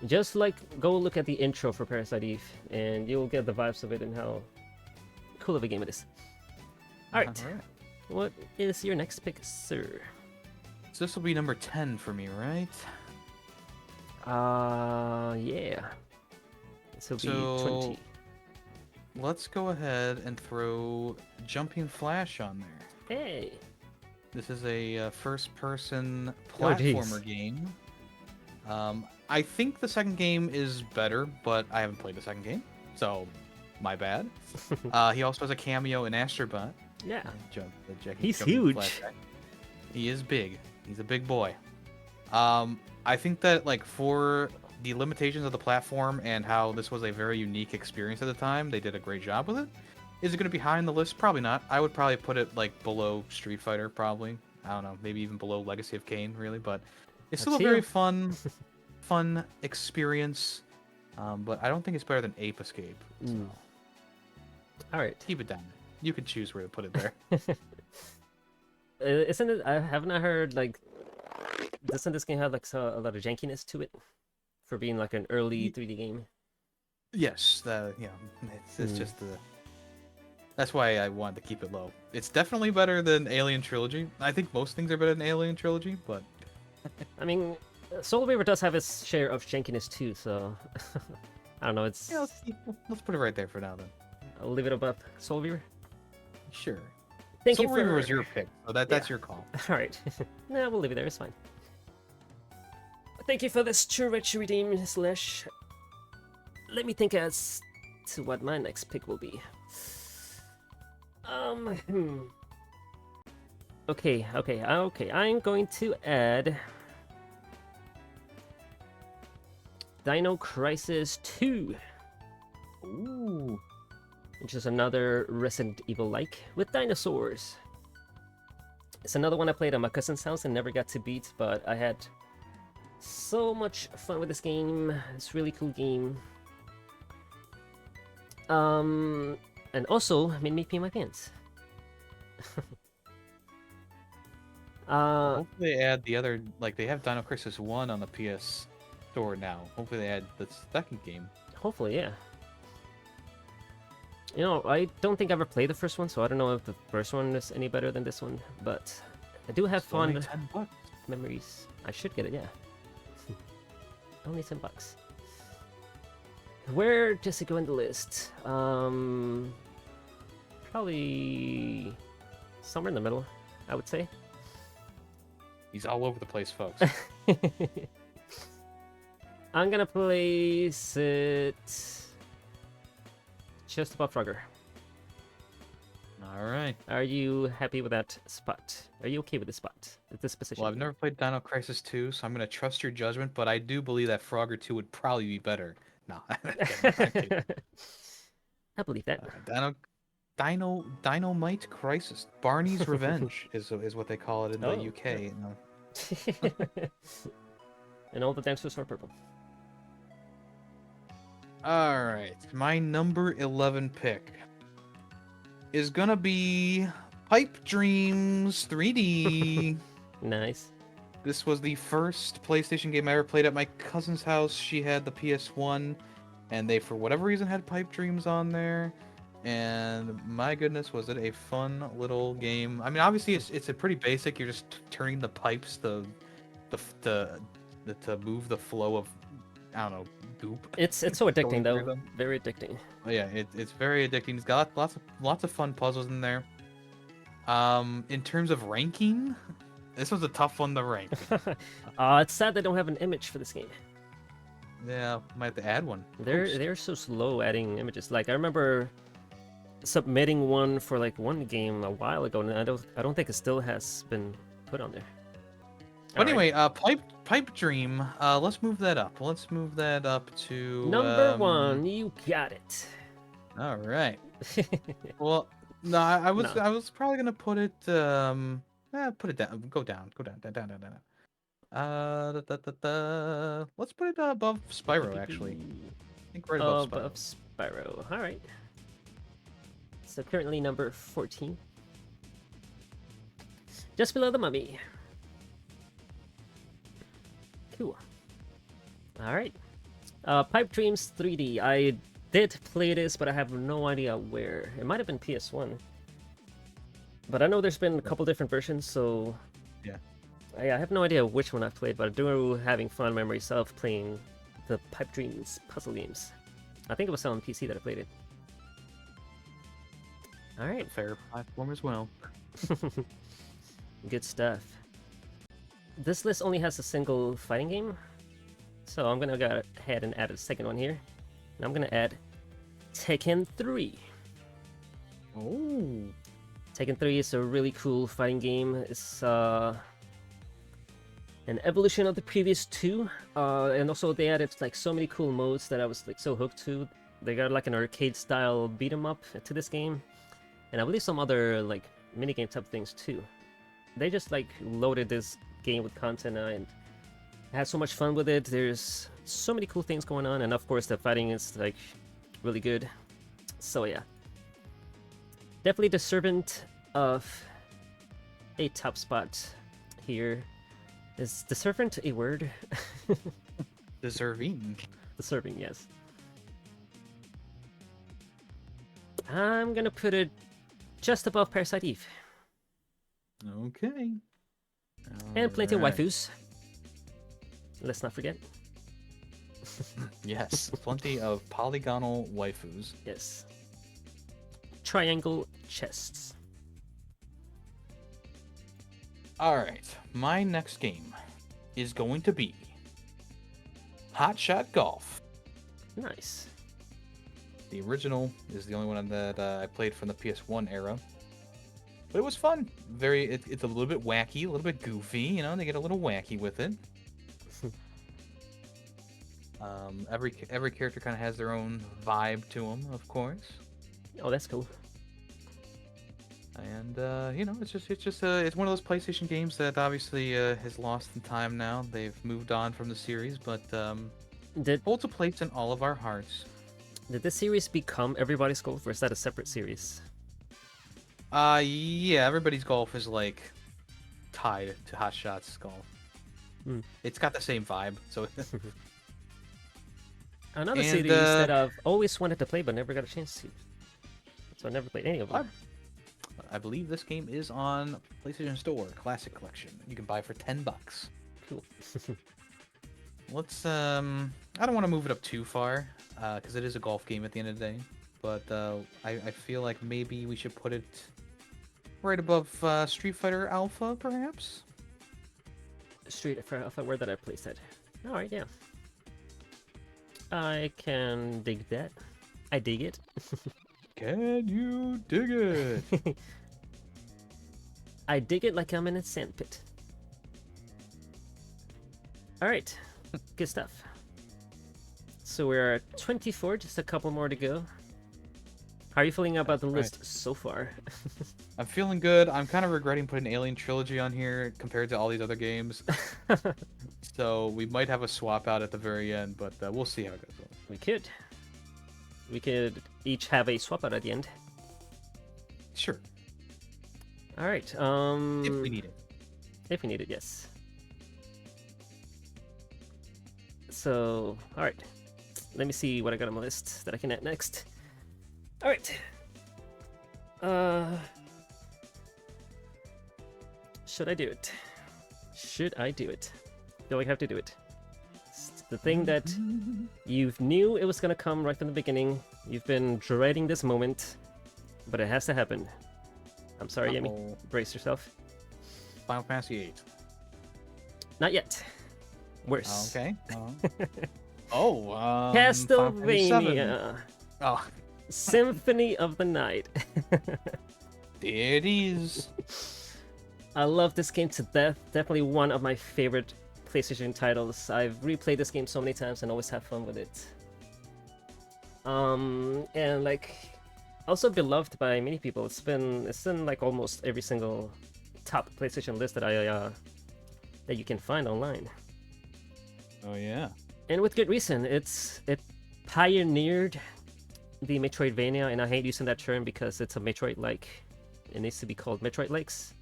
Just like go look at the intro for Parasite Eve, and you'll get the vibes of it and how cool of a game it is. All right, what is your next pick, sir? So this will be number 10 for me, right? Yeah. This will be So- 20. Let's go ahead and throw Jumping Flash on there. Hey. This is a first-person Oh, jeez. platformer game. I think the second game is better, but I haven't played the second game, so my bad. He also has a cameo in Astrobot. Yeah. He's huge. He is big. He's a big boy. I think that like for the limitations of the platform and how this was a very unique experience at the time, they did a great job with it. Is it going to be high on the list? Probably not. I would probably put it like below Street Fighter, probably. I don't know, maybe even below Legacy of Kain, really. But it's still a That's very you. fun experience. But I don't think it's better than Ape Escape. So All right. keep it down. You can choose where to put it there. Isn't it? Haven't I heard like? Doesn't this game have like a lot of jankiness to it, for being like an early 3D game? Yes, it's just the. That's why I wanted to keep it low. It's definitely better than Alien Trilogy. I think most things are better than Alien Trilogy, but I mean, Soul Reaver does have its share of jankiness too, so I don't know. It's yeah, let's put it right there for now then. I'll leave it above Soul Reaver. Sure. Thank Soul you for Reaver was your pick, so that's Yeah. your call. All right. Nah, we'll leave it there. It's fine. Thank you for this true retro redeem slash. Let me think as to what my next pick will be. Okay. I'm going to add Dino Crisis 2, Ooh. which is another Resident Evil-like with dinosaurs. It's another one I played at my cousin's house and never got to beat, but I had so much fun with this game. It's a really cool game. And also made me pee my pants. Hopefully they add the other, like they have Dino Crisis 1 on the PS Store now. Hopefully they add the second game. Hopefully, yeah. You know, I don't think I ever played the first one, so I don't know if the first one is any better than this one. But I do have It's only fond $10. memories. I should get it, yeah. Only $10. Where does it go in the list? Probably somewhere in the middle, I would say. He's all over the place, folks. I'm gonna place it just above Frogger. All right. Are you happy with that spot? Are you okay with this spot? With this position? Well, I've never played Dino Crisis 2, so I'm going to trust your judgment, but I do believe that Frogger 2 would probably be better. No, I'm kidding. I believe that. Dynamite Crisis. Barney's Revenge is what they call it in the Oh, UK. You know. And all the dancers are purple. All right, my number 11 pick is gonna be Pipe Dreams 3D. Nice. This was the first PlayStation game I ever played at my cousin's house. She had the PS1, and they, for whatever reason, had Pipe Dreams on there. And my goodness, was it a fun little game. I mean, obviously, it's a pretty basic. You're just turning the pipes to move the flow of, I don't know, goop. It's so addicting Going through though. them. Very addicting. Oh, yeah, it's very addicting. It's got lots of fun puzzles in there. In terms of ranking, this was a tough one to rank. It's sad they don't have an image for this game. Yeah, might have to add one. They're so slow adding images. Like I remember submitting one for like one game a while ago, and I don't think it still has been put on there. But All right. anyway, Pipe Dream. Let's move that up. Let's move that up to Number 1, you got it. All right. Well, no, I was No. I was probably gonna put it put it down. Go down. Down. Let's put it above Spyro actually. I think right above Spyro. Above Spyro. All right. So currently number 14. Just below the Mummy. Cool. All right. Pipe Dreams 3D. I did play this, but I have no idea where. It might have been PS1. But I know there's been a couple different versions, so Yeah. I have no idea which one I've played, but I do having fond memories of playing the Pipe Dreams puzzle games. I think it was on PC that I played it. All right. Fair platform as well. Good stuff. This list only has a single fighting game, so I'm gonna go ahead and add a second one here. And I'm gonna add Tekken 3. Oh. Tekken 3 is a really cool fighting game. It's an evolution of the previous two, and also they added like so many cool modes that I was like so hooked to. They got like an arcade style beat 'em up to this game, and I believe some other like minigame type things too. They just like loaded this game with content and I had so much fun with it. There's so many cool things going on, and of course the fighting is like really good. So yeah, definitely deserving of a top spot here. Is deserving a word? Deserving. Deserving, yes. I'm gonna put it just above Parasite Eve. Okay. And plenty of Alright. waifus. Let's not forget. Yes, plenty of polygonal waifus. Yes. Triangle chests. Alright, my next game is going to be Hot Shot Golf. Nice. The original is the only one that I played from the PS1 era. But it was fun. It's a little bit wacky, a little bit goofy, you know, they get a little wacky with it. Every character kind of has their own vibe to them, of course. Oh, that's cool. And you know, it's one of those PlayStation games that obviously has lost in time now. They've moved on from the series, but Did holds a place in all of our hearts. this series become Everybody's Golf, or is that a separate series? Yeah, Everybody's Golf is like tied to Hot Shots Golf. Hmm. It's got the same vibe, so Another And, series that I've always wanted to play but never got a chance to. so I never played any of them. I believe this game is on PlayStation Store Classic Collection. You can buy it for $10. Cool. Let's I don't want to move it up too far, because it is a golf game at the end of the day. But I feel like maybe we should put it right above Street Fighter Alpha, perhaps. Street Fighter Alpha, where did I place that? All right, yeah. I can dig that. I dig it. Can you dig it? I dig it like I'm in a sandpit. All right, good stuff. So we're at 24, just a couple more to go. How are you feeling about the list so far? I'm feeling good. I'm kind of regretting putting Alien Trilogy on here compared to all these other games. So we might have a swap out at the very end, but we'll see how it goes. We could. We could each have a swap out at the end. Sure. All right. If we need it. If we need it, yes. So, all right. Let me see what I got on my list that I can add next. All right. Should I do it? Should I do it? I feel like I have to do it. It's the thing that you knew it was gonna come right from the beginning. You've been dreading this moment, but it has to happen. I'm sorry, Yemi. Brace yourself. Final Fantasy VIII. Not yet. Worse. Okay. Oh, Castlevania. Oh, Symphony of the Night. there it is. I love this game to death. Definitely one of my favorite PlayStation titles. I've replayed this game so many times and always have fun with it. And like, also beloved by many people. It's in like almost every single top PlayStation list that that you can find online. Oh yeah. And with good reason. It pioneered the Metroidvania, and I hate using that term because it's a Metroid-like. It needs to be called Metroid-likes.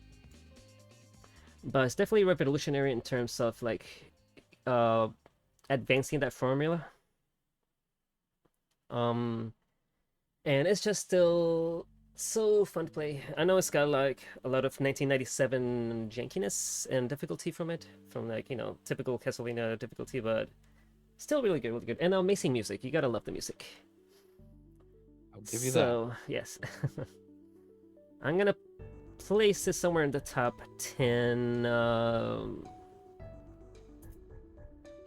But it's definitely revolutionary in terms of like advancing that formula. And it's just still so fun to play. I know it's got like a lot of 1997 jankiness and difficulty from it, from like, you know, typical Castlevania difficulty, but still really good, really good. And amazing music. You gotta love the music. I'll give you So, yes. I'm gonna place this somewhere in the top 10. I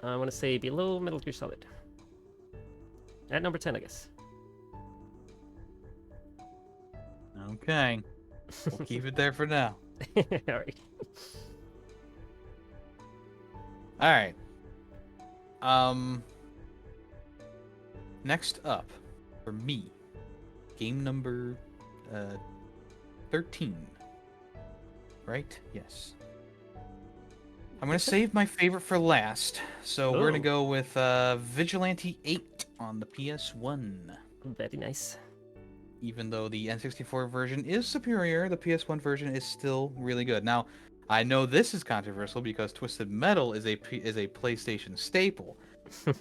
want to say below Metal Gear Solid. At number 10, I guess. that. Okay. We'll keep it there for now. Alright. Alright. Next up, for me, game number 13. Right? Yes. I'm gonna save my favorite for last, so we're gonna go with Vigilante 8 on the PS1. Very nice. Even though the N64 version is superior, the PS1 version is still really good. Now, I know this is controversial because Twisted Metal is a PlayStation staple,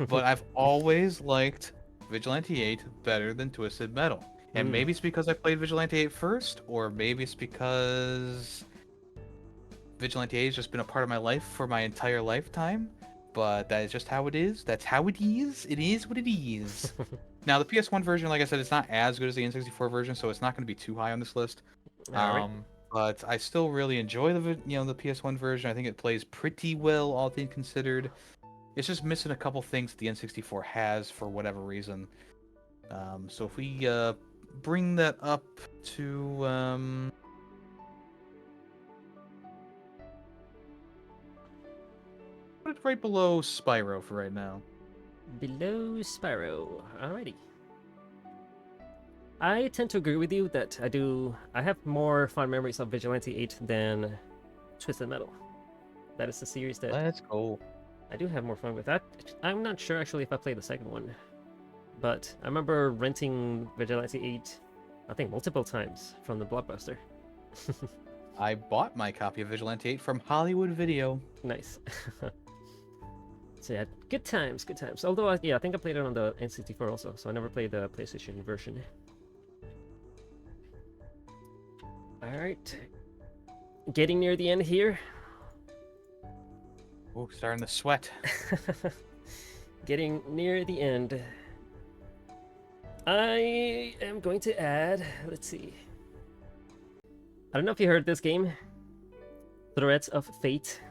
but I've always liked Vigilante 8 better than Twisted Metal. And maybe it's because I played Vigilante 8 first, or maybe it's because Vigilante 8 has just been a part of my life for my entire lifetime. But that is just how it is. That's how it is. It is what it is. Now, the PS1 version, like I said, it's not as good as the N64 version, so it's not going to be too high on this list. Alright. But I still really enjoy the PS1 version. I think it plays pretty well, all things considered. It's just missing a couple things that the N64 has for whatever reason. So if we bring that up to put it right below Spyro for right now. Below Spyro. Alrighty. I tend to agree with you that I have more fond memories of Vigilante 8 than Twisted Metal. That is the series that Let's go. I do have more fun with. That I'm not sure actually if I played the second one, but I remember renting Vigilante 8, I think multiple times from the Blockbuster. I bought my copy of Vigilante 8 from Hollywood Video. Nice. So yeah, good times, good times. Although, I think I played it on the N64 also, so I never played the PlayStation version. Alright. Getting near the end here. Oh, starting to sweat. Getting near the end. I am going to add, let's see. I don't know if you heard this game. Threads of Fate.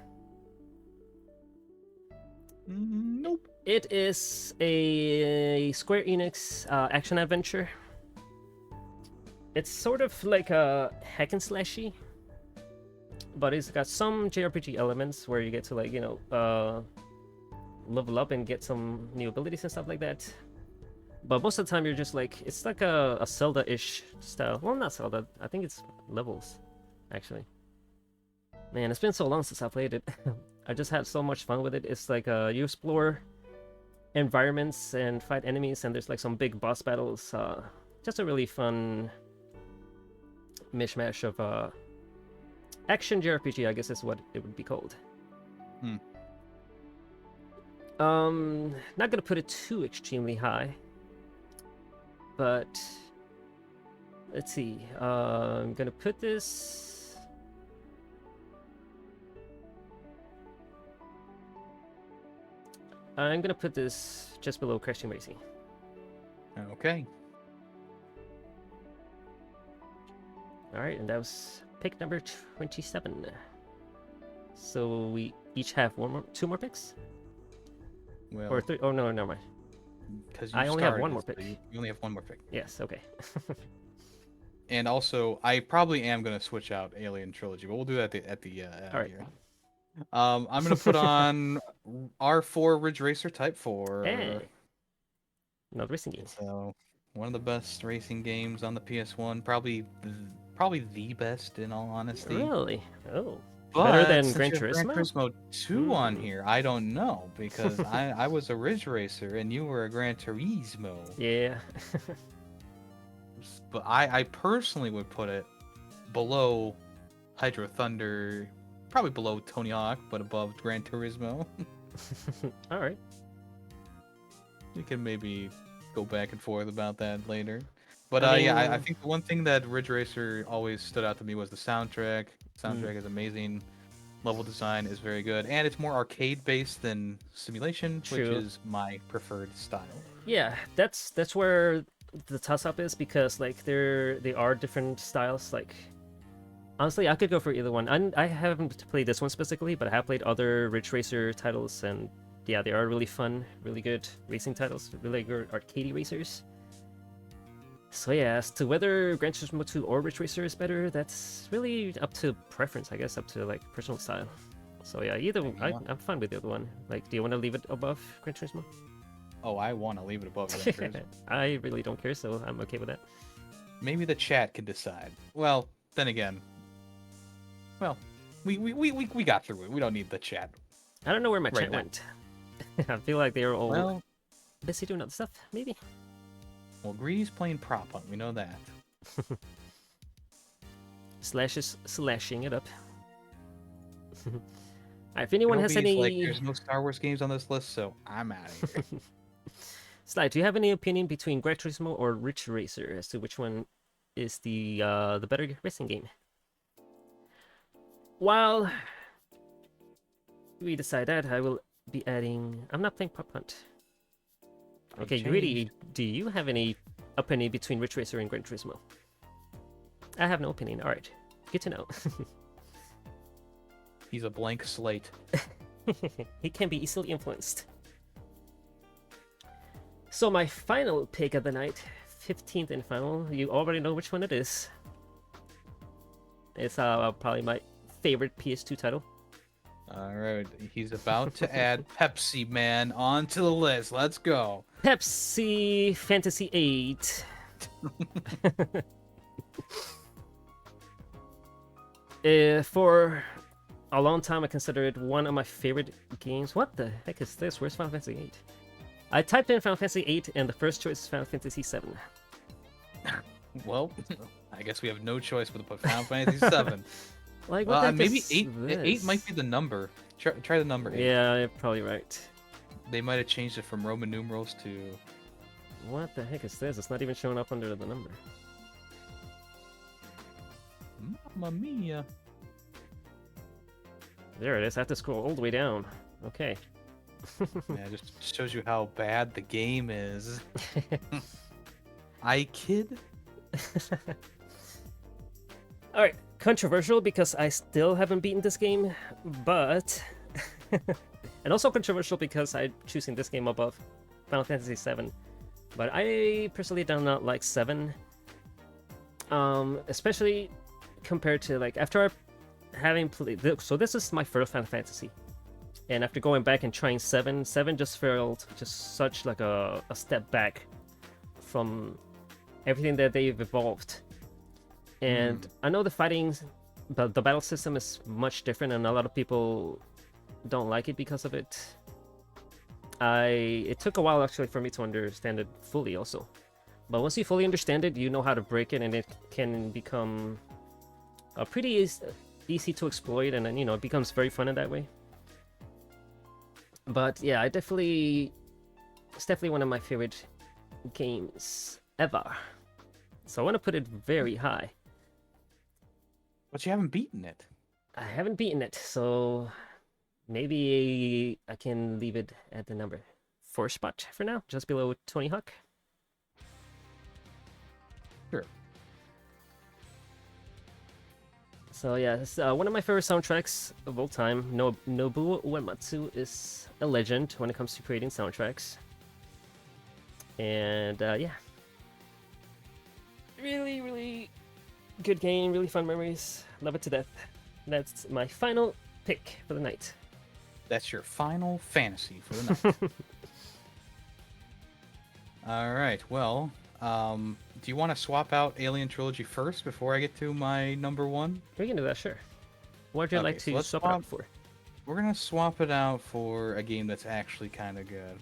Nope. It is a Square Enix action adventure. It's sort of like a hack and slashy, but it's got some JRPG elements where you get to, like, you know, level up and get some new abilities and stuff like that. But most of the time you're just like, it's like a Zelda-ish style. Well, not Zelda, I think it's levels, actually. Man, it's been so long since I played it. I just had so much fun with it. It's like you explore environments and fight enemies, and there's like some big boss battles. Just a really fun mishmash of action JRPG, I guess is what it would be called. Not gonna put it too extremely high, but let's see. I'm gonna put this. I'm gonna put this just below Crash Team Racing. Okay. Alright, and that was pick number 27. So we each have two more picks? Well, Or three? Oh, no, never mind. because I only have one more pick. You only have one more pick. Yes, okay. And also, I probably am gonna switch out Alien Trilogy, but we'll do that at the All right. here. I'm gonna put on R4 Ridge Racer Type 4. Hey! Another racing game. So one of the best racing games on the PS1, probably the best in all honesty. Really? Oh. But Better than since Gran you have Turismo? Gran Turismo 2 on Hmm. here, I don't know because I was a Ridge Racer and you were a Gran Turismo. Yeah. But I personally would put it below Hydro Thunder, probably below Tony Hawk, but above Gran Turismo. Alright. You can maybe go back and forth about that later. But I yeah, I mean- think the one thing that Ridge Racer always stood out to me was the soundtrack. Soundtrack is amazing. Level design is very good, and it's more arcade based than simulation, which True. is my preferred style. Yeah, that's where the toss-up is, because like they are different styles. Like, honestly, I could go for either one. I haven't played this one specifically, but I have played other Ridge Racer titles, and yeah, they are really fun, really good racing titles, really good arcadey racers. So yeah, as to whether Gran Turismo 2 or Ridge Racer is better, that's really up to preference, I guess, up to like personal style. So yeah, I'm fine with the other one. Like, do you want to leave it above Gran Turismo? Oh, I want to leave it above Gran Turismo. I really don't care, so I'm okay with that. Maybe the chat can decide. Well, then again, we got through it. We don't need the chat. I don't know where my Right chat now. went. I feel like they were all Well, busy doing other stuff, maybe. Greedy's playing prop hunt. We know that. Slash is slashing it up. Alright, if anyone has Kenobi's any... like, there's no Star Wars games on this list, so I'm out of here. Sly, do you have any opinion between Gran Turismo or Ridge Racer as to which one is the better racing game? While we decide that, I will be adding... I'm not playing Prop Hunt. I Okay, changed. Greedy, do you have any opinion between Ridge Racer and Gran Turismo? I have no opinion. Alright, good to know. He's a blank slate. He can be easily influenced. So my final pick of the night, 15th and final, you already know which one it is. It's probably my favorite PS2 title. All right, he's about to add Pepsi Man onto the list. Let's go. Pepsi Fantasy 8. For a long time, I considered it one of my favorite games. What the heck is this? Where's Final Fantasy 8? I typed in Final Fantasy 8, and the first choice is Final Fantasy 7. Well, I guess we have no choice but to put Final Fantasy 7. Like, what the heck Maybe is 8. 8 this? might be the number. Try the number 8. Yeah, you're probably right. They might have changed it from Roman numerals to. What the heck is this? It's not even showing up under the number. Mamma mia. There it is. I have to scroll all the way down. Okay. Yeah, it just shows you how bad the game is. I kid. Alright, controversial because I still haven't beaten this game, but... and also controversial because I'm choosing this game above Final Fantasy VII. But I personally do not like 7. Especially compared to, like, after having played... So this is my first Final Fantasy. And after going back and trying 7 just felt just such like a step back from everything that they've evolved. And I know the fighting, the battle system is much different, and a lot of people don't like it because of it. It took a while actually for me to understand it fully also. But once you fully understand it, you know how to break it, and it can become pretty easy to exploit, and then, you know, it becomes very fun in that way. But yeah, it's definitely one of my favorite games ever. So I want to put it very high. But you haven't beaten it. I haven't beaten it, so maybe I can leave it at the number 4 spot for now, just below Tony Hawk. Sure. So yeah, it's one of my favorite soundtracks of all time. Nobuo Uematsu is a legend when it comes to creating soundtracks. And yeah, really, really good game, really fun memories. Love it to death. That's my final pick for the night. That's your Final Fantasy for the night. All right. Well, do you want to swap out Alien Trilogy first before I get to my number 1? We can do that, sure. What would you like to swap it out for? We're gonna swap it out for a game that's actually kind of good.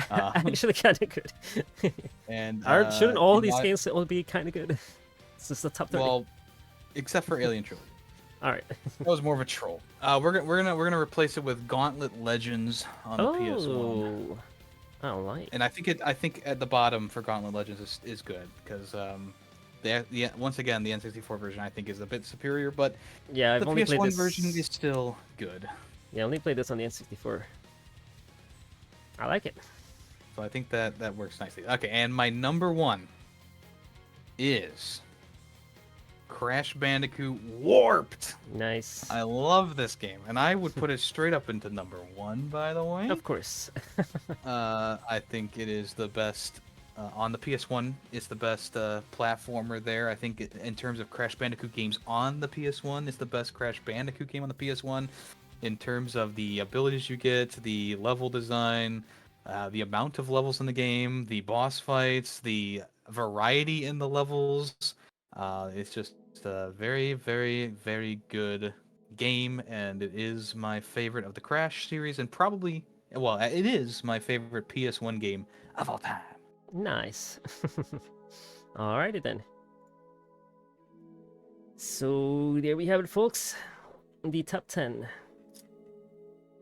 Actually, kind of good. And shouldn't all these games all be kind of good? This is the top 30. Well, except for Alien Trilogy. All right. That was more of a troll. We're gonna replace it with Gauntlet Legends on the PS1. I don't like. And I think at the bottom for Gauntlet Legends is good because once again the N64 version I think is a bit superior, but yeah, I've the only played PS1 this... version is still good. Yeah, I only played this on the N64. I like it. So I think that works nicely. Okay, and my number 1 is Crash Bandicoot Warped. Nice. I love this game, and I would put it straight up into number 1, by the way. Of course. I think it is the best on the PS1. It's the best platformer there. I think in terms of Crash Bandicoot games on the PS1, it's the best Crash Bandicoot game on the PS1. In terms of the abilities you get, the level design, the amount of levels in the game, the boss fights, the variety in the levels. It's just a very, very, very good game, and it is my favorite of the Crash series, and probably, well, it is my favorite PS1 game of all time. Nice. Alrighty then. So there we have it, folks. The top 10.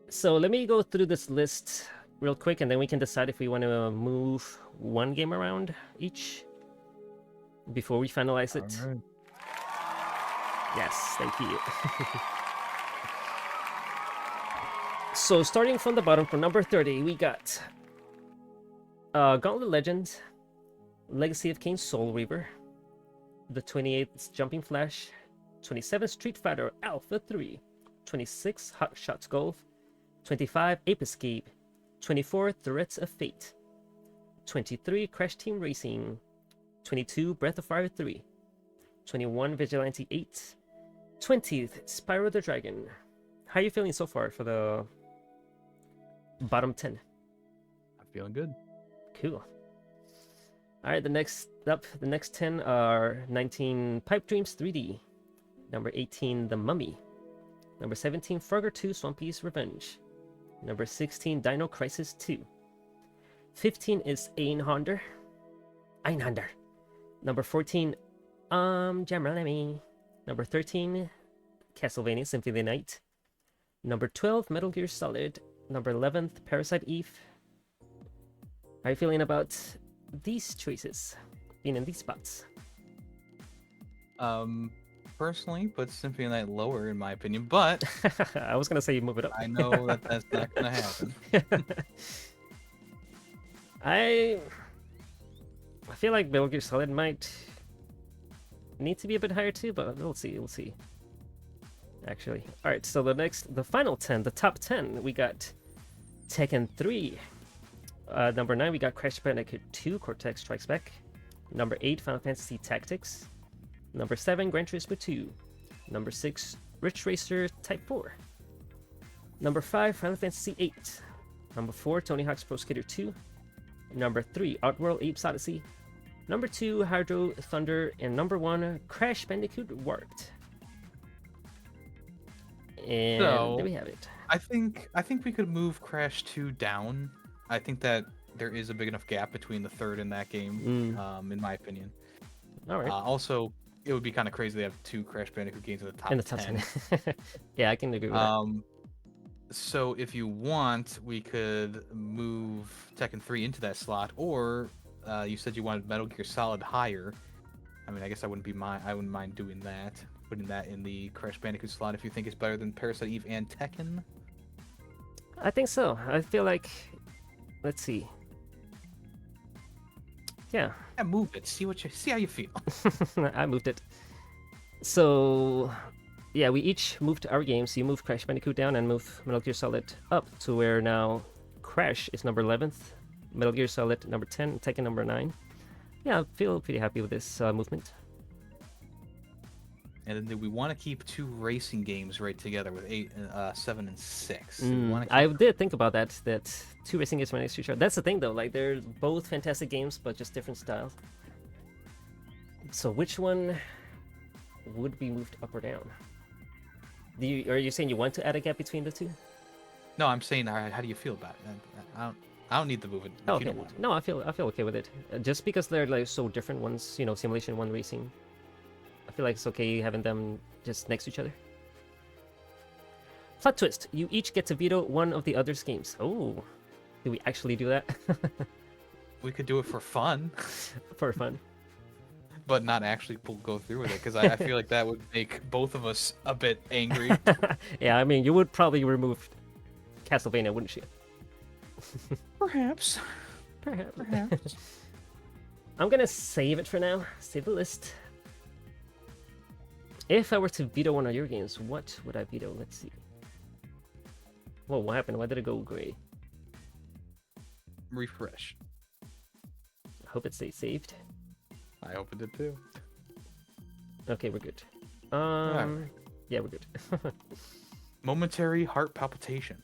So let me go through this list real quick, and then we can decide if we want to move one game around each before we finalize it. All right. Yes, thank you. So starting from the bottom, for number 30, we got Gauntlet Legends, Legacy of Kain Soul Reaver, the 28th Jumping Flash, 27th Street Fighter Alpha 3, 26 Hot Shots Golf, 25 Ape Escape, 24 Threats of Fate, 23 Crash Team Racing, 22 Breath of Fire 3, 21 Vigilante 8, 20th Spyro the Dragon. How are you feeling so far for the bottom 10? I'm feeling good. Cool. Alright, the next 10 are 19 Pipe Dreams 3D, number 18 The Mummy, number 17 Frogger 2 Swampy's Revenge, number 16 Dino Crisis 2, 15 is Einhander, number 14 Jammerlemi, number 13 Castlevania Symphony of the Night, number 12 Metal Gear Solid, number 11th Parasite Eve. How are you feeling about these choices being in these spots? personally put Symphony of the Night lower in my opinion, but I was gonna say move it up. I know that that's not gonna happen. I feel like Metal Gear Solid might need to be a bit higher too, but we'll see. We'll see. Actually, all right. So the final 10, the top 10, we got Tekken 3. Number 9, we got Crash Bandicoot 2: Cortex Strikes Back. Number 8, Final Fantasy Tactics. Number 7, Gran Turismo 2. Number 6, Ridge Racer Type 4. Number 5, Final Fantasy 8. Number 4, Tony Hawk's Pro Skater 2. Number 3, Outworld Apes Odyssey. Number 2, Hydro Thunder. And number 1, Crash Bandicoot Warped. And So, there we have it. I think we could move Crash 2 down. I think that there is a big enough gap between the third and that game, in my opinion. All right. Also, it would be kind of crazy to have 2 Crash Bandicoot games in the top In the top 10. 10. Yeah, I can agree with that. So if you want, we could move Tekken 3 into that slot, or you said you wanted Metal Gear Solid higher. I mean, I guess I wouldn't mind doing that, putting that in the Crash Bandicoot slot if you think it's better than Parasite Eve and Tekken. I think so. I feel like, let's see. Yeah, Yeah, move it. See how you feel. I moved it. So, yeah, we each moved our games. You moved Crash Bandicoot down and moved Metal Gear Solid up to where now Crash is number 11th, Metal Gear Solid number 10, Tekken number 9. Yeah, I feel pretty happy with this movement. And then do we want to keep 2 racing games right together with 7, and 6? Do we wanna I keep- did think about that 2 racing games right next to each other. That's the thing though, like they're both fantastic games, but just different styles. So which one would be moved up or down? Are you saying you want to add a gap between the 2? No, I'm saying, how do you feel about it? I don't need to move it. If Oh, you okay. don't want to. No, I feel okay with it. Just because they're like so different. One's simulation, one racing. I feel like it's okay having them just next to each other. Plot twist: you each get to veto one of the other's games. Oh, do we actually do that? We could do it for fun, For fun. but not actually go through with it, because I feel like that would make both of us a bit angry. Yeah, I mean, you would probably remove Castlevania, wouldn't you? Perhaps. Perhaps. I'm gonna save it for now. Save the list. If I were to veto one of your games, what would I veto? Let's see. Whoa, what happened? Why did it go gray? Refresh. I hope it stays saved. I hope it did too. Okay, we're good. Alright. Yeah, we're good. Momentary heart palpitation.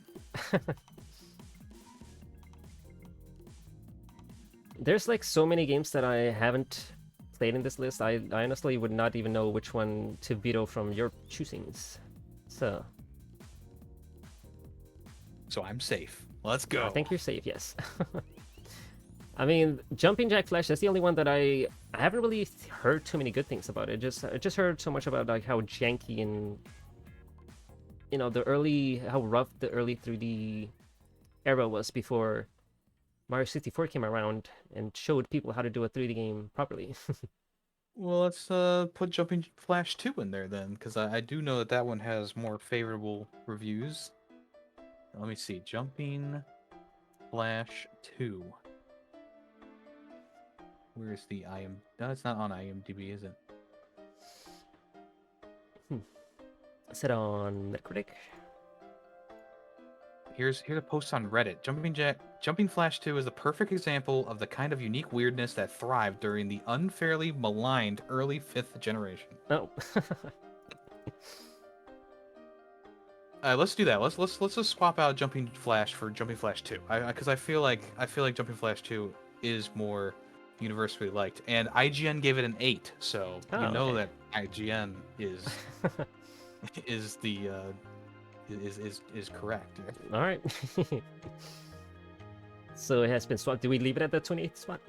There's like so many games that I haven't played in this list. I honestly would not even know which one to veto from your choosings. So I'm safe. Let's go. I think you're safe, yes. I mean, Jumping Jack Flash, that's the only one that I haven't really heard too many good things about it. I just heard so much about like how janky and how rough the early 3D era was before Mario 64 came around and showed people how to do a 3D game properly. Well, let's put Jumping Flash 2 in there then, because I do know that one has more favorable reviews. Let me see. Jumping Flash 2. Where's the IM? No, it's not on IMDb, is it? Is it on Metacritic? Here's a post on Reddit. Jumping Flash 2 is a perfect example of the kind of unique weirdness that thrived during the unfairly maligned early 5th generation. Oh. Let's do that. Let's just swap out Jumping Flash for Jumping Flash 2. Because I feel like Jumping Flash 2 is more universally liked, and IGN gave it an 8. So Oh, you know okay. that IGN is is correct. All right. So it has been swapped. Do we leave it at the 28th spot?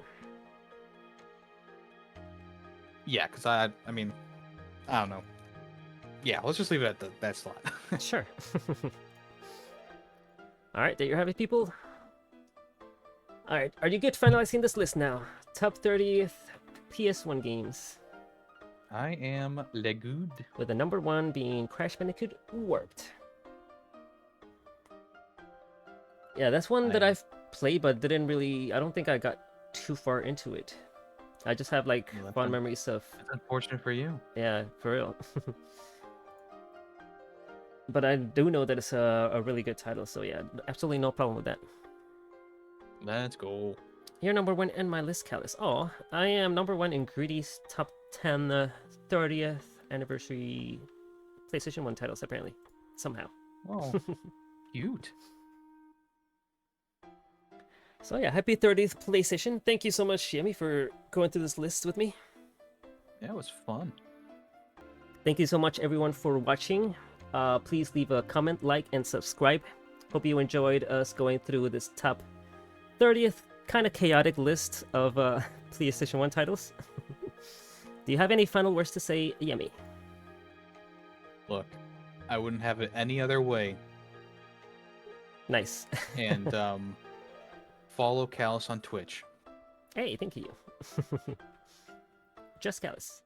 Yeah, because I mean, I don't know. Yeah, let's just leave it at that slot. Sure. All right, there you have it, people. All right, are you good finalizing this list now? Top 30th PS1 games. I am Legud. with the number 1 being Crash Bandicoot Warped. Yeah, that's one that I've played, but didn't really. I don't think I got too far into it. I just have like Well, that's fond memories of. It's unfortunate for you. Yeah, for real. But I do know that it's a really good title, so yeah, absolutely no problem with that. Let's go. You're number 1 in my list, Callus. Oh, I am number 1 in Greedy's top 10 30th anniversary PlayStation 1 titles, apparently. Somehow. Oh, cute. So yeah, happy 30th PlayStation. Thank you so much, Yemi, for going through this list with me. Yeah, it was fun. Thank you so much, everyone, for watching. Please leave a comment, like, and subscribe. Hope you enjoyed us going through this top 30th kind of chaotic list of PlayStation 1 titles. Do you have any final words to say, Yemi? Look, I wouldn't have it any other way. Nice. And follow Callus on Twitch. Hey, thank you. Just Callus.